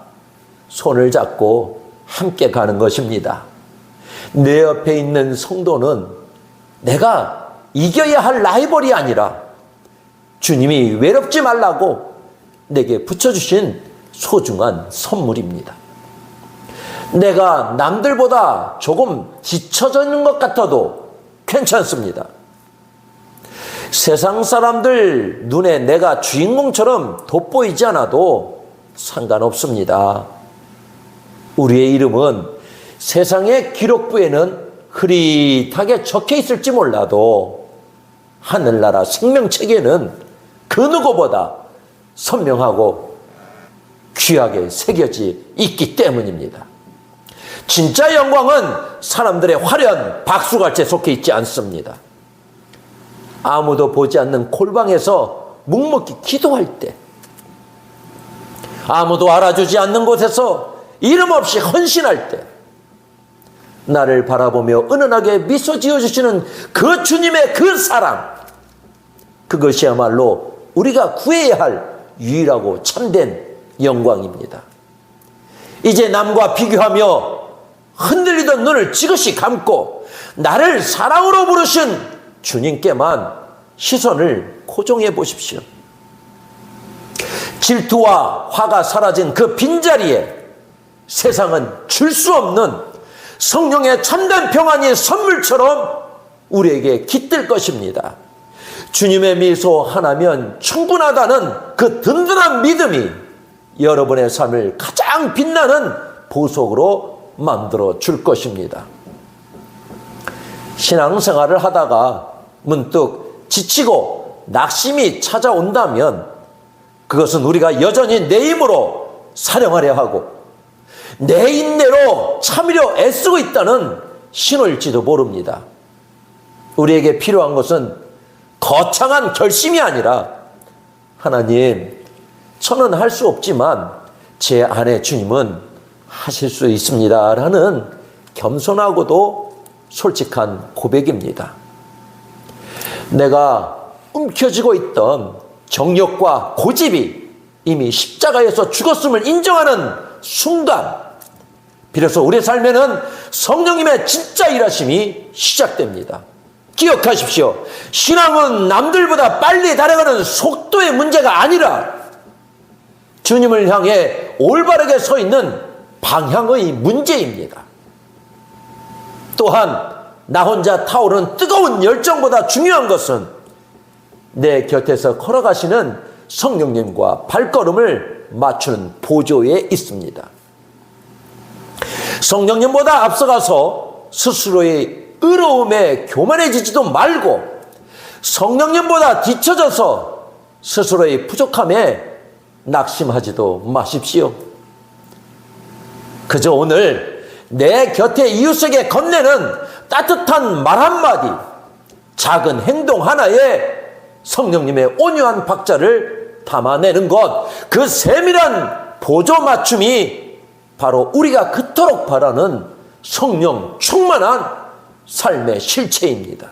손을 잡고 함께 가는 것입니다. 내 옆에 있는 성도는 내가 이겨야 할 라이벌이 아니라 주님이 외롭지 말라고 내게 붙여주신 소중한 선물입니다. 내가 남들보다 조금 뒤처져 있는 것 같아도 괜찮습니다. 세상 사람들 눈에 내가 주인공처럼 돋보이지 않아도 상관없습니다. 우리의 이름은 세상의 기록부에는 흐릿하게 적혀 있을지 몰라도 하늘나라 생명책에는 그 누구보다 선명하고 귀하게 새겨져 있기 때문입니다. 진짜 영광은 사람들의 화려한 박수갈채 속해 있지 않습니다. 아무도 보지 않는 골방에서 묵묵히 기도할 때, 아무도 알아주지 않는 곳에서 이름 없이 헌신할 때, 나를 바라보며 은은하게 미소 지어주시는 그 주님의 그 사랑, 그것이야말로 우리가 구해야 할 유일하고 참된 영광입니다. 이제 남과 비교하며 흔들리던 눈을 지그시 감고 나를 사랑으로 부르신 주님께만 시선을 고정해 보십시오. 질투와 화가 사라진 그 빈자리에 세상은 줄 수 없는 성령의 참된 평안이 선물처럼 우리에게 깃들 것입니다. 주님의 미소 하나면 충분하다는 그 든든한 믿음이 여러분의 삶을 가장 빛나는 보석으로 만들어 줄 것입니다. 신앙생활을 하다가 문득 지치고 낙심이 찾아온다면 그것은 우리가 여전히 내 힘으로 사령하려 하고 내 인내로 참으려 애쓰고 있다는 신호일지도 모릅니다. 우리에게 필요한 것은 거창한 결심이 아니라 하나님, 저는 할 수 없지만 제 안에 주님은 하실 수 있습니다 라는 겸손하고도 솔직한 고백입니다. 내가 움켜쥐고 있던 정욕과 고집이 이미 십자가에서 죽었음을 인정하는 순간 비로소 우리 삶에는 성령님의 진짜 일하심이 시작됩니다. 기억하십시오. 신앙은 남들보다 빨리 달아가는 속도의 문제가 아니라 주님을 향해 올바르게 서 있는 방향의 문제입니다. 또한 나 혼자 타오르는 뜨거운 열정보다 중요한 것은 내 곁에서 걸어가시는 성령님과 발걸음을 맞추는 보조에 있습니다. 성령님보다 앞서가서 스스로의 의로움에 교만해지지도 말고 성령님보다 뒤처져서 스스로의 부족함에 낙심하지도 마십시오. 그저 오늘 내 곁에 이웃에게 건네는 따뜻한 말 한마디, 작은 행동 하나에 성령님의 온유한 박자를 담아내는 것, 그 세밀한 보조 맞춤이 바로 우리가 그토록 바라는 성령 충만한 삶의 실체입니다.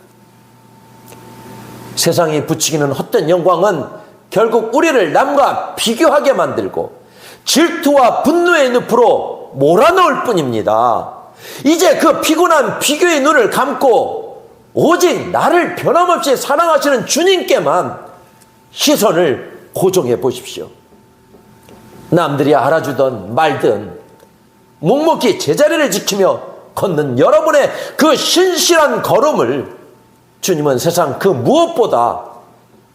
세상이 부추기는 헛된 영광은 결국 우리를 남과 비교하게 만들고 질투와 분노의 늪으로 몰아넣을 뿐입니다. 이제 그 피곤한 비교의 눈을 감고 오직 나를 변함없이 사랑하시는 주님께만 시선을 고정해 보십시오. 남들이 알아주던 말든 묵묵히 제자리를 지키며 걷는 여러분의 그 신실한 걸음을 주님은 세상 그 무엇보다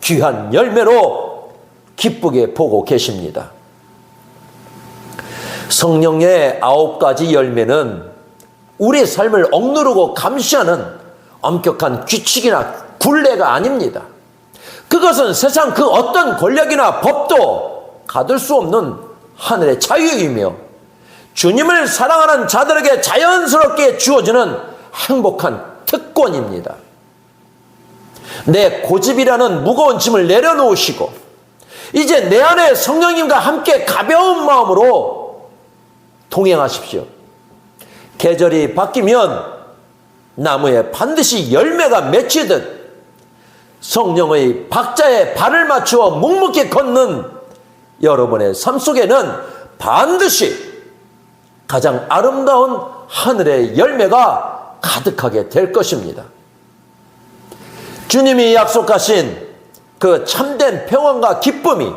귀한 열매로 기쁘게 보고 계십니다. 성령의 9가지 열매는 우리의 삶을 억누르고 감시하는 엄격한 규칙이나 굴레가 아닙니다. 그것은 세상 그 어떤 권력이나 법도 가둘 수 없는 하늘의 자유이며 주님을 사랑하는 자들에게 자연스럽게 주어지는 행복한 특권입니다. 내 고집이라는 무거운 짐을 내려놓으시고 이제 내 안에 성령님과 함께 가벼운 마음으로 동행하십시오. 계절이 바뀌면 나무에 반드시 열매가 맺히듯 성령의 박자에 발을 맞추어 묵묵히 걷는 여러분의 삶 속에는 반드시 가장 아름다운 하늘의 열매가 가득하게 될 것입니다. 주님이 약속하신 그 참된 평안과 기쁨이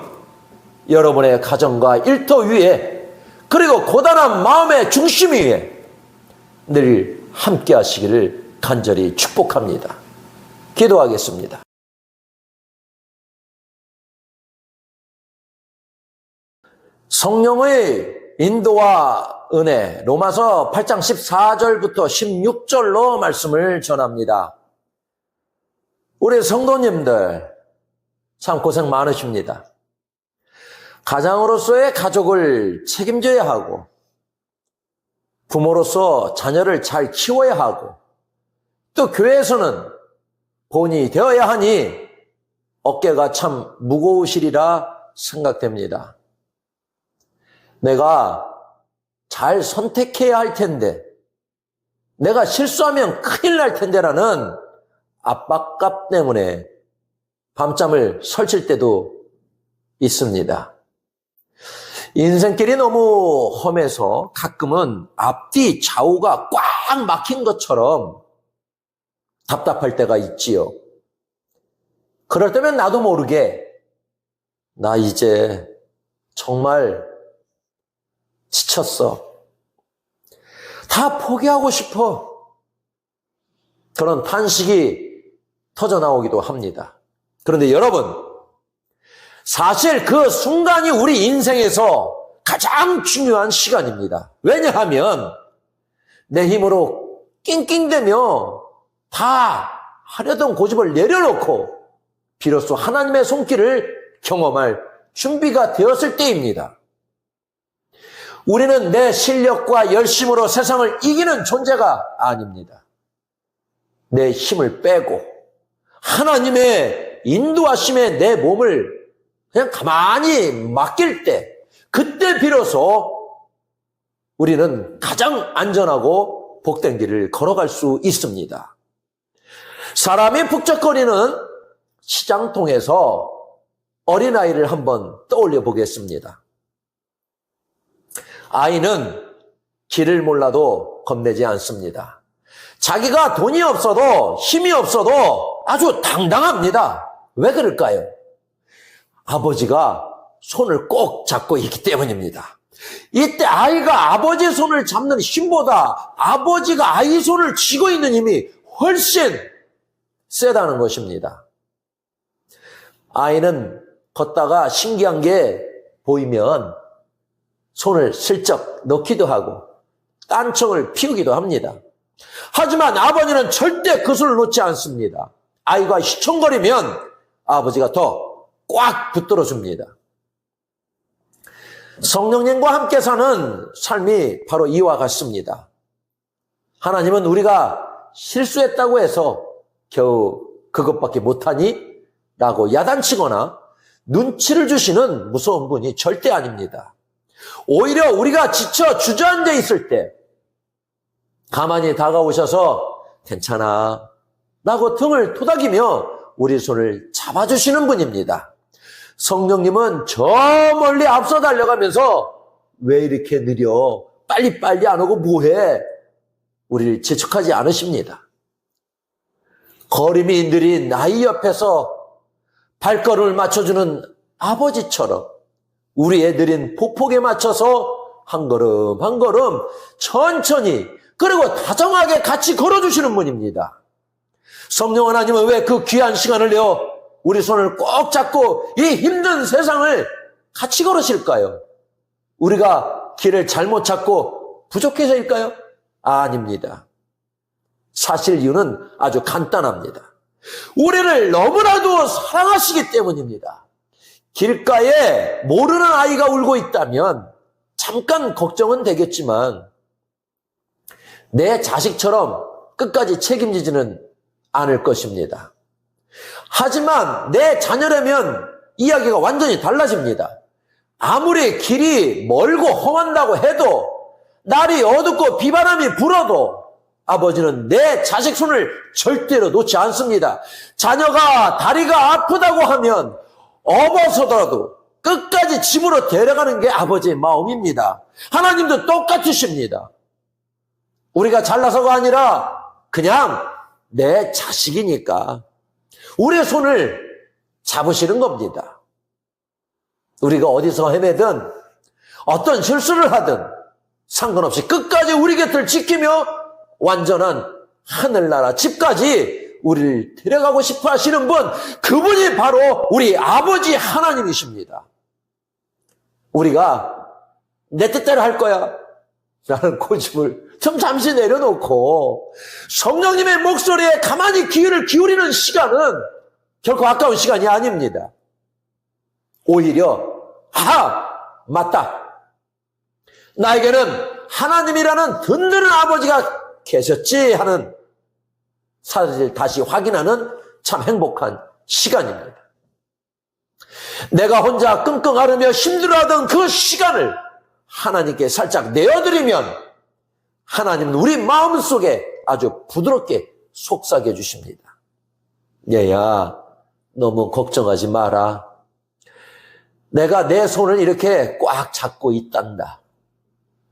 여러분의 가정과 일터 위에 그리고 고단한 마음의 중심 위에 늘 함께 하시기를 간절히 축복합니다. 기도하겠습니다. 성령의 인도와 은혜, 로마서 8장 14절부터 16절로 말씀을 전합니다. 우리 성도님들 참 고생 많으십니다. 가장으로서의 가족을 책임져야 하고, 부모로서 자녀를 잘 키워야 하고, 또 교회에서는 본이 되어야 하니 어깨가 참 무거우시리라 생각됩니다. 내가 잘 선택해야 할 텐데, 내가 실수하면 큰일 날 텐데라는 압박감 때문에 밤잠을 설칠 때도 있습니다. 인생길이 너무 험해서 가끔은 앞뒤 좌우가 꽉 막힌 것처럼 답답할 때가 있지요. 그럴 때면 나도 모르게 나 이제 정말 지쳤어. 다 포기하고 싶어. 그런 탄식이 터져 나오기도 합니다. 그런데 여러분, 사실 그 순간이 우리 인생에서 가장 중요한 시간입니다. 왜냐하면 내 힘으로 낑낑대며 다 하려던 고집을 내려놓고 비로소 하나님의 손길을 경험할 준비가 되었을 때입니다. 우리는 내 실력과 열심으로 세상을 이기는 존재가 아닙니다. 내 힘을 빼고 하나님의 인도하심에 내 몸을 그냥 가만히 맡길 때, 그때 비로소 우리는 가장 안전하고 복된 길을 걸어갈 수 있습니다. 사람이 북적거리는 시장통에서 어린아이를 한번 떠올려 보겠습니다. 아이는 길을 몰라도 겁내지 않습니다. 자기가 돈이 없어도 힘이 없어도 아주 당당합니다. 왜 그럴까요? 아버지가 손을 꼭 잡고 있기 때문입니다. 이때 아이가 아버지의 손을 잡는 힘보다 아버지가 아이 손을 쥐고 있는 힘이 훨씬 세다는 것입니다. 아이는 걷다가 신기한 게 보이면 손을 슬쩍 넣기도 하고 딴청을 피우기도 합니다. 하지만 아버지는 절대 그 손을 놓지 않습니다. 아이가 휘청거리면 아버지가 더 꽉 붙들어 줍니다. 성령님과 함께 사는 삶이 바로 이와 같습니다. 하나님은 우리가 실수했다고 해서 겨우 그것밖에 못하니? 라고 야단치거나 눈치를 주시는 무서운 분이 절대 아닙니다. 오히려 우리가 지쳐 주저앉아 있을 때 가만히 다가오셔서 괜찮아 라고 등을 토닥이며 우리 손을 잡아주시는 분입니다. 성령님은 저 멀리 앞서 달려가면서 왜 이렇게 느려? 빨리빨리 안 오고 뭐해? 우리를 재촉하지 않으십니다. 걸음이 느린 아이 옆에서 발걸음을 맞춰주는 아버지처럼 우리의 느린 폭폭에 맞춰서 한 걸음 한 걸음 천천히 그리고 다정하게 같이 걸어주시는 분입니다. 성령 하나님은 왜 그 귀한 시간을 내어 우리 손을 꼭 잡고 이 힘든 세상을 같이 걸으실까요? 우리가 길을 잘못 찾고 부족해서일까요? 아닙니다. 사실 이유는 아주 간단합니다. 우리를 너무나도 사랑하시기 때문입니다. 길가에 모르는 아이가 울고 있다면 잠깐 걱정은 되겠지만 내 자식처럼 끝까지 책임지지는 않을 것입니다. 하지만 내 자녀라면 이야기가 완전히 달라집니다. 아무리 길이 멀고 험한다고 해도 날이 어둡고 비바람이 불어도 아버지는 내 자식 손을 절대로 놓지 않습니다. 자녀가 다리가 아프다고 하면 업어서더라도 끝까지 집으로 데려가는 게 아버지의 마음입니다. 하나님도 똑같으십니다. 우리가 잘나서가 아니라 그냥 내 자식이니까 우리의 손을 잡으시는 겁니다. 우리가 어디서 헤매든 어떤 실수를 하든 상관없이 끝까지 우리 곁을 지키며 완전한 하늘나라 집까지 우리를 데려가고 싶어 하시는 분, 그분이 바로 우리 아버지 하나님이십니다. 우리가 내 뜻대로 할 거야 라는 고집을 좀 잠시 내려놓고 성령님의 목소리에 가만히 귀를 기울이는 시간은 결코 아까운 시간이 아닙니다. 오히려 맞다, 나에게는 하나님이라는 든든한 아버지가 계셨지 하는 사실을 다시 확인하는 참 행복한 시간입니다. 내가 혼자 끙끙 앓으며 힘들어하던 그 시간을 하나님께 살짝 내어드리면 하나님은 우리 마음속에 아주 부드럽게 속삭여 주십니다. 얘야, 너무 걱정하지 마라. 내가 내 손을 이렇게 꽉 잡고 있단다.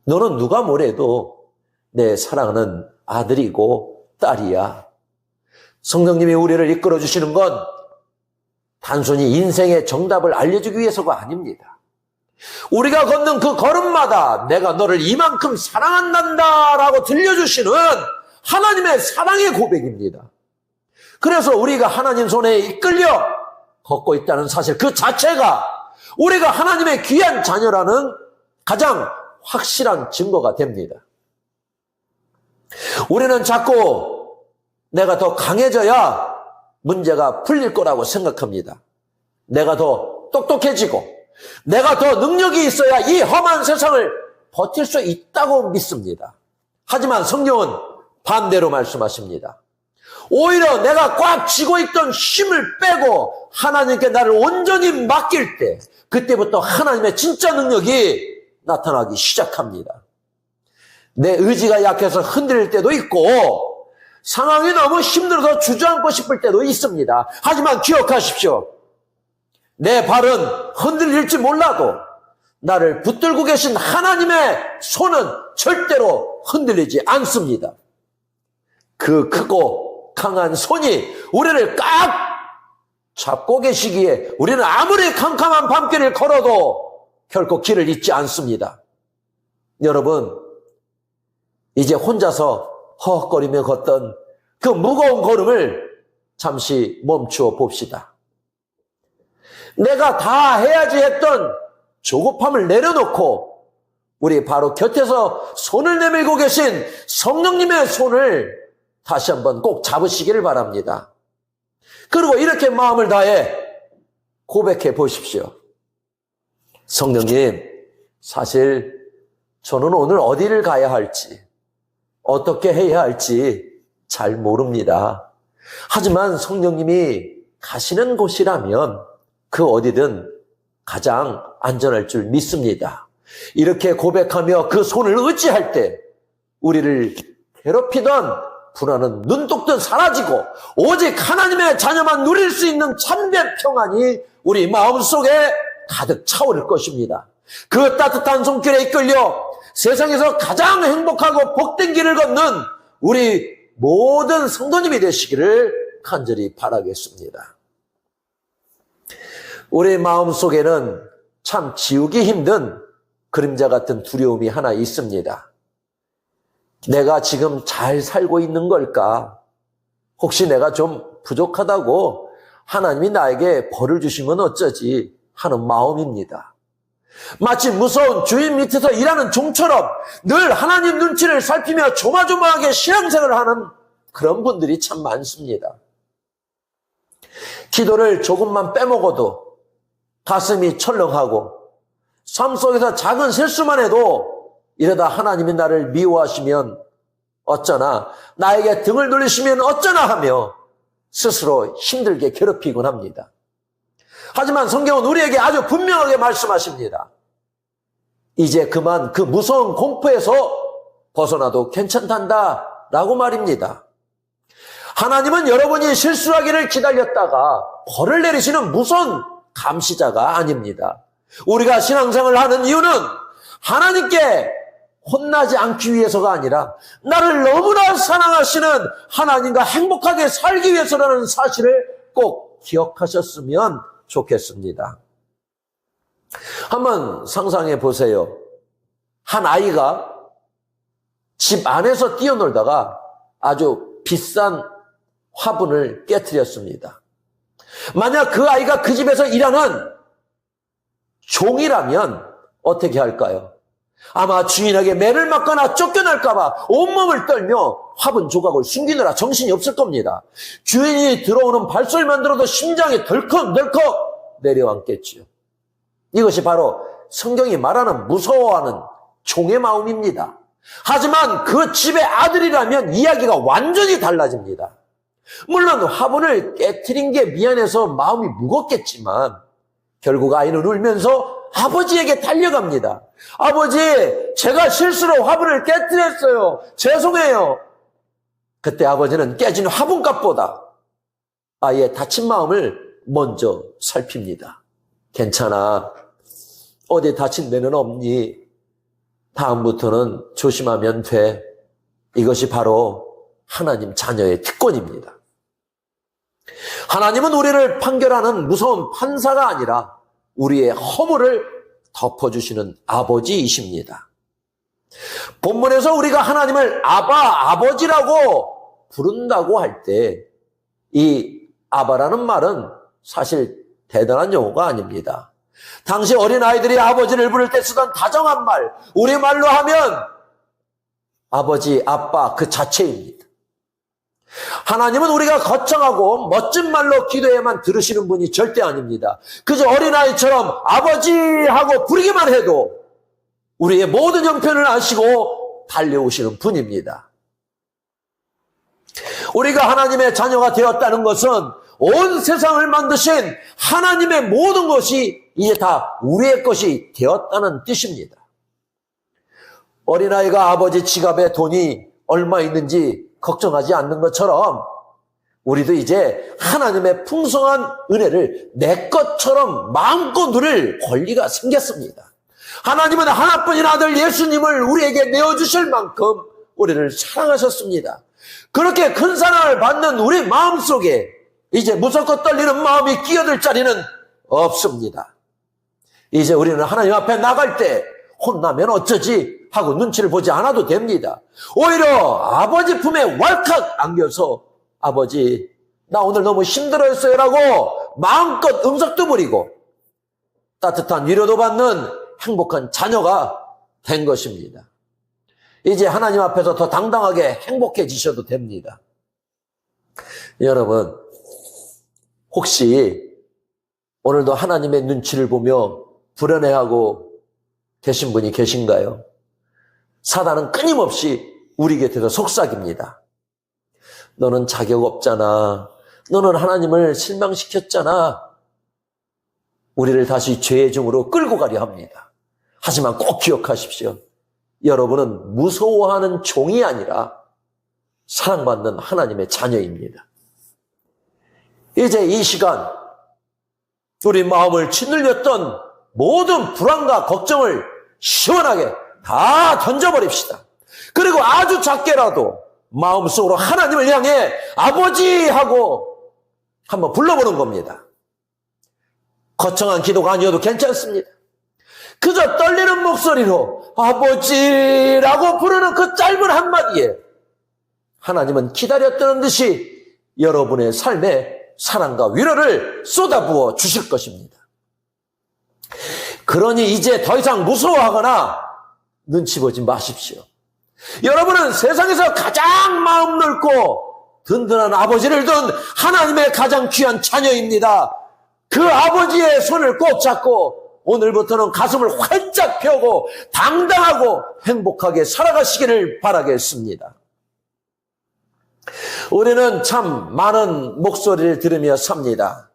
너는 누가 뭐래도 내 사랑하는 아들이고 딸이야. 성령님이 우리를 이끌어 주시는 건 단순히 인생의 정답을 알려주기 위해서가 아닙니다. 우리가 걷는 그 걸음마다 내가 너를 이만큼 사랑한단다 라고 들려주시는 하나님의 사랑의 고백입니다. 그래서 우리가 하나님 손에 이끌려 걷고 있다는 사실 그 자체가 우리가 하나님의 귀한 자녀라는 가장 확실한 증거가 됩니다. 우리는 자꾸 내가 더 강해져야 문제가 풀릴 거라고 생각합니다. 내가 더 똑똑해지고 내가 더 능력이 있어야 이 험한 세상을 버틸 수 있다고 믿습니다. 하지만 성경은 반대로 말씀하십니다. 오히려 내가 꽉 쥐고 있던 힘을 빼고 하나님께 나를 온전히 맡길 때 그때부터 하나님의 진짜 능력이 나타나기 시작합니다. 내 의지가 약해서 흔들릴 때도 있고 상황이 너무 힘들어서 주저앉고 싶을 때도 있습니다. 하지만 기억하십시오. 내 발은 흔들릴지 몰라도 나를 붙들고 계신 하나님의 손은 절대로 흔들리지 않습니다. 그 크고 강한 손이 우리를 꽉 잡고 계시기에 우리는 아무리 캄캄한 밤길을 걸어도 결코 길을 잃지 않습니다. 여러분, 이제 혼자서 허헉거리며 걷던 그 무거운 걸음을 잠시 멈추어 봅시다. 내가 다 해야지 했던 조급함을 내려놓고 우리 바로 곁에서 손을 내밀고 계신 성령님의 손을 다시 한번 꼭 잡으시기를 바랍니다. 그리고 이렇게 마음을 다해 고백해 보십시오. 성령님, 사실 저는 오늘 어디를 가야 할지 어떻게 해야 할지 잘 모릅니다. 하지만 성령님이 가시는 곳이라면 그 어디든 가장 안전할 줄 믿습니다. 이렇게 고백하며 그 손을 의지할 때 우리를 괴롭히던 불안은 눈독듯 사라지고 오직 하나님의 자녀만 누릴 수 있는 참된 평안이 우리 마음속에 가득 차오를 것입니다. 그 따뜻한 손길에 이끌려 세상에서 가장 행복하고 복된 길을 걷는 우리 모든 성도님이 되시기를 간절히 바라겠습니다. 우리 마음속에는 참 지우기 힘든 그림자 같은 두려움이 하나 있습니다. 내가 지금 잘 살고 있는 걸까? 혹시 내가 좀 부족하다고 하나님이 나에게 벌을 주시면 어쩌지 하는 마음입니다. 마치 무서운 주인 밑에서 일하는 종처럼 늘 하나님 눈치를 살피며 조마조마하게 신앙생활을 하는 그런 분들이 참 많습니다. 기도를 조금만 빼먹어도 가슴이 철렁하고 삶 속에서 작은 실수만 해도 이러다 하나님이 나를 미워하시면 어쩌나, 나에게 등을 돌리시면 어쩌나 하며 스스로 힘들게 괴롭히곤 합니다. 하지만 성경은 우리에게 아주 분명하게 말씀하십니다. 이제 그만 그 무서운 공포에서 벗어나도 괜찮단다 라고 말입니다. 하나님은 여러분이 실수하기를 기다렸다가 벌을 내리시는 무서운 감시자가 아닙니다. 우리가 신앙생활을 하는 이유는 하나님께 혼나지 않기 위해서가 아니라 나를 너무나 사랑하시는 하나님과 행복하게 살기 위해서라는 사실을 꼭 기억하셨으면 좋겠습니다. 한번 상상해 보세요. 한 아이가 집 안에서 뛰어놀다가 아주 비싼 화분을 깨트렸습니다. 만약 그 아이가 그 집에서 일하는 종이라면 어떻게 할까요? 아마 주인에게 매를 맞거나 쫓겨날까봐 온몸을 떨며 화분 조각을 숨기느라 정신이 없을 겁니다. 주인이 들어오는 발소리만 들어도 심장이 덜컥덜컥 내려앉겠지요. 이것이 바로 성경이 말하는 무서워하는 종의 마음입니다. 하지만 그 집의 아들이라면 이야기가 완전히 달라집니다. 물론 화분을 깨트린 게 미안해서 마음이 무겁겠지만 결국 아이는 울면서 아버지에게 달려갑니다. 아버지, 제가 실수로 화분을 깨트렸어요. 죄송해요. 그때 아버지는 깨진 화분값보다 아이의 다친 마음을 먼저 살핍니다. 괜찮아. 어디 다친 데는 없니? 다음부터는 조심하면 돼. 이것이 바로 하나님 자녀의 특권입니다. 하나님은 우리를 판결하는 무서운 판사가 아니라 우리의 허물을 덮어주시는 아버지이십니다. 본문에서 우리가 하나님을 아바, 아버지라고 부른다고 할 때 이 아바라는 말은 사실 대단한 용어가 아닙니다. 당시 어린아이들이 아버지를 부를 때 쓰던 다정한 말, 우리말로 하면 아버지, 아빠 그 자체입니다. 하나님은 우리가 거창하고 멋진 말로 기도해야만 들으시는 분이 절대 아닙니다. 그저 어린아이처럼 아버지 하고 부르기만 해도 우리의 모든 형편을 아시고 달려오시는 분입니다. 우리가 하나님의 자녀가 되었다는 것은 온 세상을 만드신 하나님의 모든 것이 이제 다 우리의 것이 되었다는 뜻입니다. 어린아이가 아버지 지갑에 돈이 얼마 있는지 걱정하지 않는 것처럼 우리도 이제 하나님의 풍성한 은혜를 내 것처럼 마음껏 누릴 권리가 생겼습니다. 하나님은 하나뿐인 아들 예수님을 우리에게 내어주실 만큼 우리를 사랑하셨습니다. 그렇게 큰 사랑을 받는 우리 마음속에 이제 무섭고 떨리는 마음이 끼어들 자리는 없습니다. 이제 우리는 하나님 앞에 나갈 때 혼나면 어쩌지 하고 눈치를 보지 않아도 됩니다. 오히려 아버지 품에 왈칵 안겨서 아버지 나 오늘 너무 힘들었어요 라고 마음껏 음성도 부리고 따뜻한 위로도 받는 행복한 자녀가 된 것입니다. 이제 하나님 앞에서 더 당당하게 행복해지셔도 됩니다. 여러분, 혹시 오늘도 하나님의 눈치를 보며 불안해하고 계신 분이 계신가요? 사단은 끊임없이 우리 곁에서 속삭입니다. 너는 자격 없잖아. 너는 하나님을 실망시켰잖아. 우리를 다시 죄의 중으로 끌고 가려 합니다. 하지만 꼭 기억하십시오. 여러분은 무서워하는 종이 아니라 사랑받는 하나님의 자녀입니다. 이제 이 시간 우리 마음을 짓눌렸던 모든 불안과 걱정을 시원하게 다 던져버립시다. 그리고 아주 작게라도 마음속으로 하나님을 향해 아버지 하고 한번 불러보는 겁니다. 거창한 기도가 아니어도 괜찮습니다. 그저 떨리는 목소리로 아버지라고 부르는 그 짧은 한마디에 하나님은 기다렸다는 듯이 여러분의 삶에 사랑과 위로를 쏟아부어 주실 것입니다. 그러니 이제 더 이상 무서워하거나 눈치 보지 마십시오. 여러분은 세상에서 가장 마음 넓고 든든한 아버지를 둔 하나님의 가장 귀한 자녀입니다. 그 아버지의 손을 꼭 잡고 오늘부터는 가슴을 활짝 펴고 당당하고 행복하게 살아가시기를 바라겠습니다. 우리는 참 많은 목소리를 들으며 삽니다.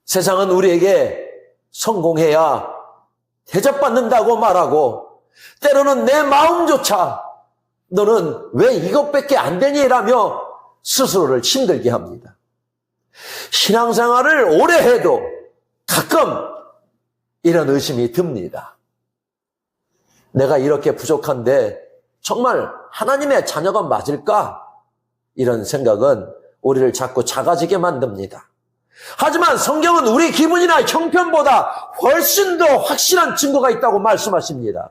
세상은 우리에게 성공해야 대접받는다고 말하고 때로는 내 마음조차 너는 왜 이것밖에 안 되니? 라며 스스로를 힘들게 합니다. 신앙생활을 오래 해도 가끔 이런 의심이 듭니다. 내가 이렇게 부족한데 정말 하나님의 자녀가 맞을까? 이런 생각은 우리를 자꾸 작아지게 만듭니다. 하지만 성경은 우리 기분이나 형편보다 훨씬 더 확실한 증거가 있다고 말씀하십니다.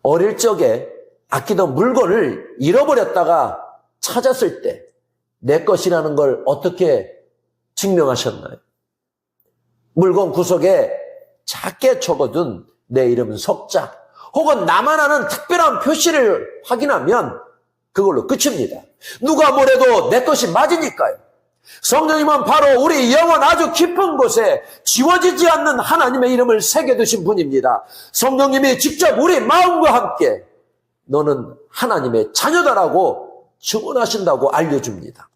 어릴 적에 아끼던 물건을 잃어버렸다가 찾았을 때 내 것이라는 걸 어떻게 증명하셨나요? 물건 구석에 작게 적어둔 내 이름 석자, 혹은 나만 아는 특별한 표시를 확인하면 그걸로 끝입니다. 누가 뭐래도 내 것이 맞으니까요. 성령님은 바로 우리 영혼 아주 깊은 곳에 지워지지 않는 하나님의 이름을 새겨두신 분입니다. 성령님이 직접 우리 마음과 함께 너는 하나님의 자녀다라고 증언하신다고 알려줍니다.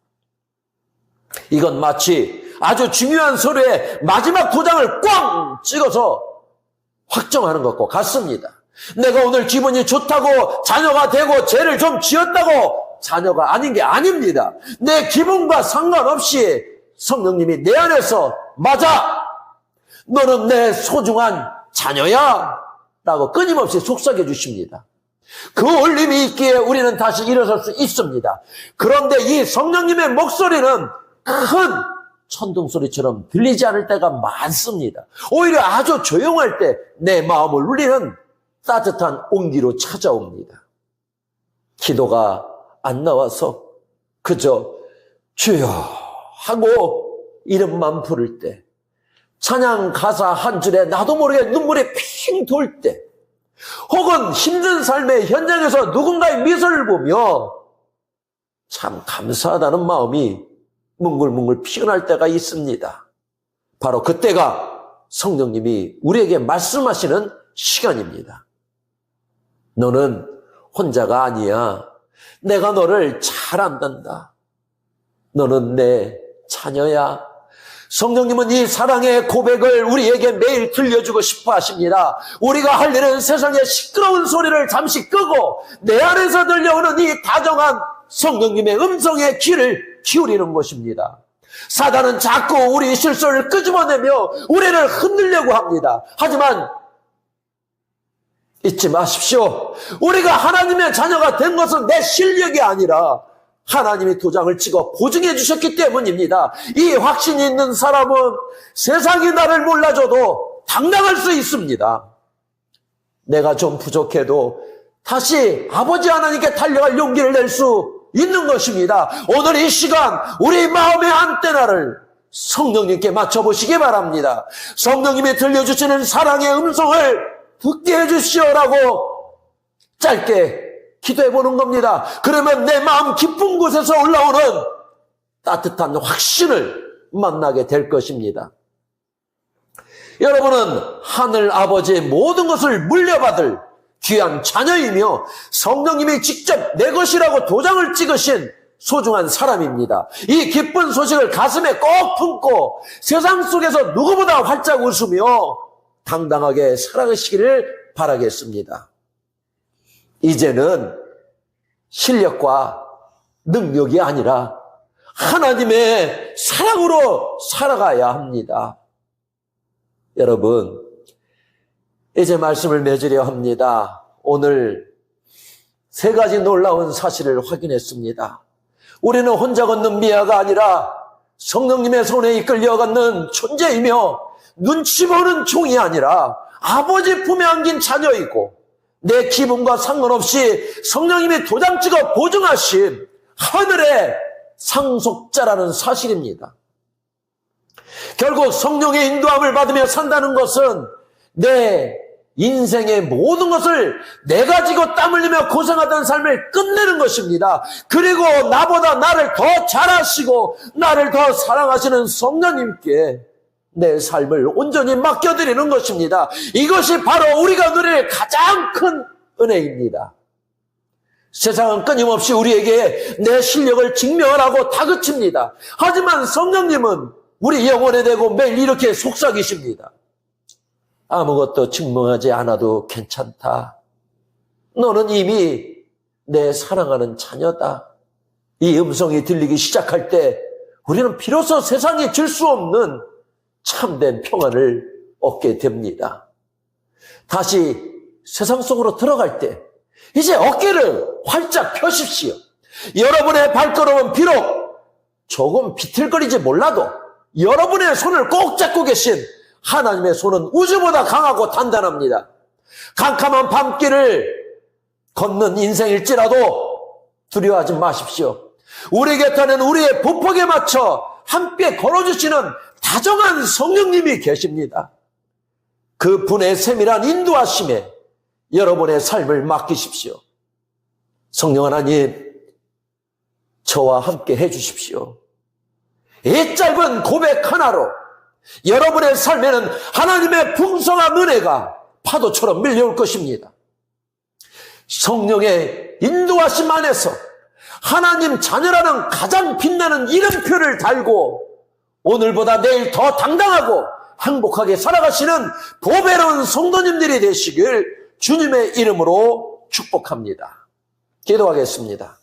이건 마치 아주 중요한 서류에 마지막 도장을 꽝 찍어서 확정하는 것과 같습니다. 내가 오늘 기분이 좋다고 자녀가 되고 죄를 좀 지었다고 자녀가 아닌 게 아닙니다. 내 기분과 상관없이 성령님이 내 안에서 맞아! 너는 내 소중한 자녀야! 라고 끊임없이 속삭여 주십니다. 그 울림이 있기에 우리는 다시 일어설 수 있습니다. 그런데 이 성령님의 목소리는 큰 천둥소리처럼 들리지 않을 때가 많습니다. 오히려 아주 조용할 때 내 마음을 울리는 따뜻한 온기로 찾아옵니다. 기도가 안 나와서 그저 주여 하고 이름만 부를 때, 찬양 가사 한 줄에 나도 모르게 눈물이 핑 돌 때, 혹은 힘든 삶의 현장에서 누군가의 미소를 보며 참 감사하다는 마음이 뭉글뭉글 피어날 때가 있습니다. 바로 그때가 성령님이 우리에게 말씀하시는 시간입니다. 너는 혼자가 아니야. 내가 너를 잘 안단다. 너는 내 자녀야. 성령님은 이 사랑의 고백을 우리에게 매일 들려주고 싶어 하십니다. 우리가 할 일은 세상의 시끄러운 소리를 잠시 끄고 내 안에서 들려오는 이 다정한 성령님의 음성에 귀를 기울이는 것입니다. 사단은 자꾸 우리 실수를 끄집어내며 우리를 흔들려고 합니다. 하지만 잊지 마십시오. 우리가 하나님의 자녀가 된 것은 내 실력이 아니라 하나님이 도장을 찍어 보증해 주셨기 때문입니다. 이 확신이 있는 사람은 세상이 나를 몰라줘도 당당할 수 있습니다. 내가 좀 부족해도 다시 아버지 하나님께 달려갈 용기를 낼 수 있는 것입니다. 오늘 이 시간 우리 마음의 안테나를 성령님께 맞춰보시기 바랍니다. 성령님이 들려주시는 사랑의 음성을 듣게 해주시오라고 짧게 기도해보는 겁니다. 그러면 내 마음 깊은 곳에서 올라오는 따뜻한 확신을 만나게 될 것입니다. 여러분은 하늘 아버지의 모든 것을 물려받을 귀한 자녀이며 성령님이 직접 내 것이라고 도장을 찍으신 소중한 사람입니다. 이 기쁜 소식을 가슴에 꼭 품고 세상 속에서 누구보다 활짝 웃으며 당당하게 살아가시기를 바라겠습니다. 이제는 실력과 능력이 아니라 하나님의 사랑으로 살아가야 합니다. 여러분, 이제 말씀을 맺으려 합니다. 오늘 세 가지 놀라운 사실을 확인했습니다. 우리는 혼자 걷는 미아가 아니라 성령님의 손에 이끌려 걷는 존재이며 눈치 보는 종이 아니라 아버지 품에 안긴 자녀이고 내 기분과 상관없이 성령님이 도장 찍어 보증하신 하늘의 상속자라는 사실입니다. 결국 성령의 인도함을 받으며 산다는 것은 내 인생의 모든 것을 내가 지고 땀 흘리며 고생하던 삶을 끝내는 것입니다. 그리고 나보다 나를 더 잘하시고 나를 더 사랑하시는 성령님께 내 삶을 온전히 맡겨드리는 것입니다. 이것이 바로 우리가 누릴 가장 큰 은혜입니다. 세상은 끊임없이 우리에게 내 실력을 증명하라고 다그칩니다. 하지만 성령님은 우리 영혼에 대고 매일 이렇게 속삭이십니다. 아무것도 증명하지 않아도 괜찮다. 너는 이미 내 사랑하는 자녀다. 이 음성이 들리기 시작할 때 우리는 비로소 세상이 줄 수 없는 참된 평안을 얻게 됩니다. 다시 세상 속으로 들어갈 때 이제 어깨를 활짝 펴십시오. 여러분의 발걸음은 비록 조금 비틀거리지 몰라도 여러분의 손을 꼭 잡고 계신 하나님의 손은 우주보다 강하고 단단합니다. 캄캄한 밤길을 걷는 인생일지라도 두려워하지 마십시오. 우리 곁에는 우리의 보폭에 맞춰 함께 걸어주시는 다정한 성령님이 계십니다. 그분의 세밀한 인도하심에 여러분의 삶을 맡기십시오. 성령 하나님, 저와 함께 해주십시오. 이 짧은 고백 하나로 여러분의 삶에는 하나님의 풍성한 은혜가 파도처럼 밀려올 것입니다. 성령의 인도하심 안에서 하나님 자녀라는 가장 빛나는 이름표를 달고 오늘보다 내일 더 당당하고 행복하게 살아가시는 보배로운 성도님들이 되시길 주님의 이름으로 축복합니다. 기도하겠습니다.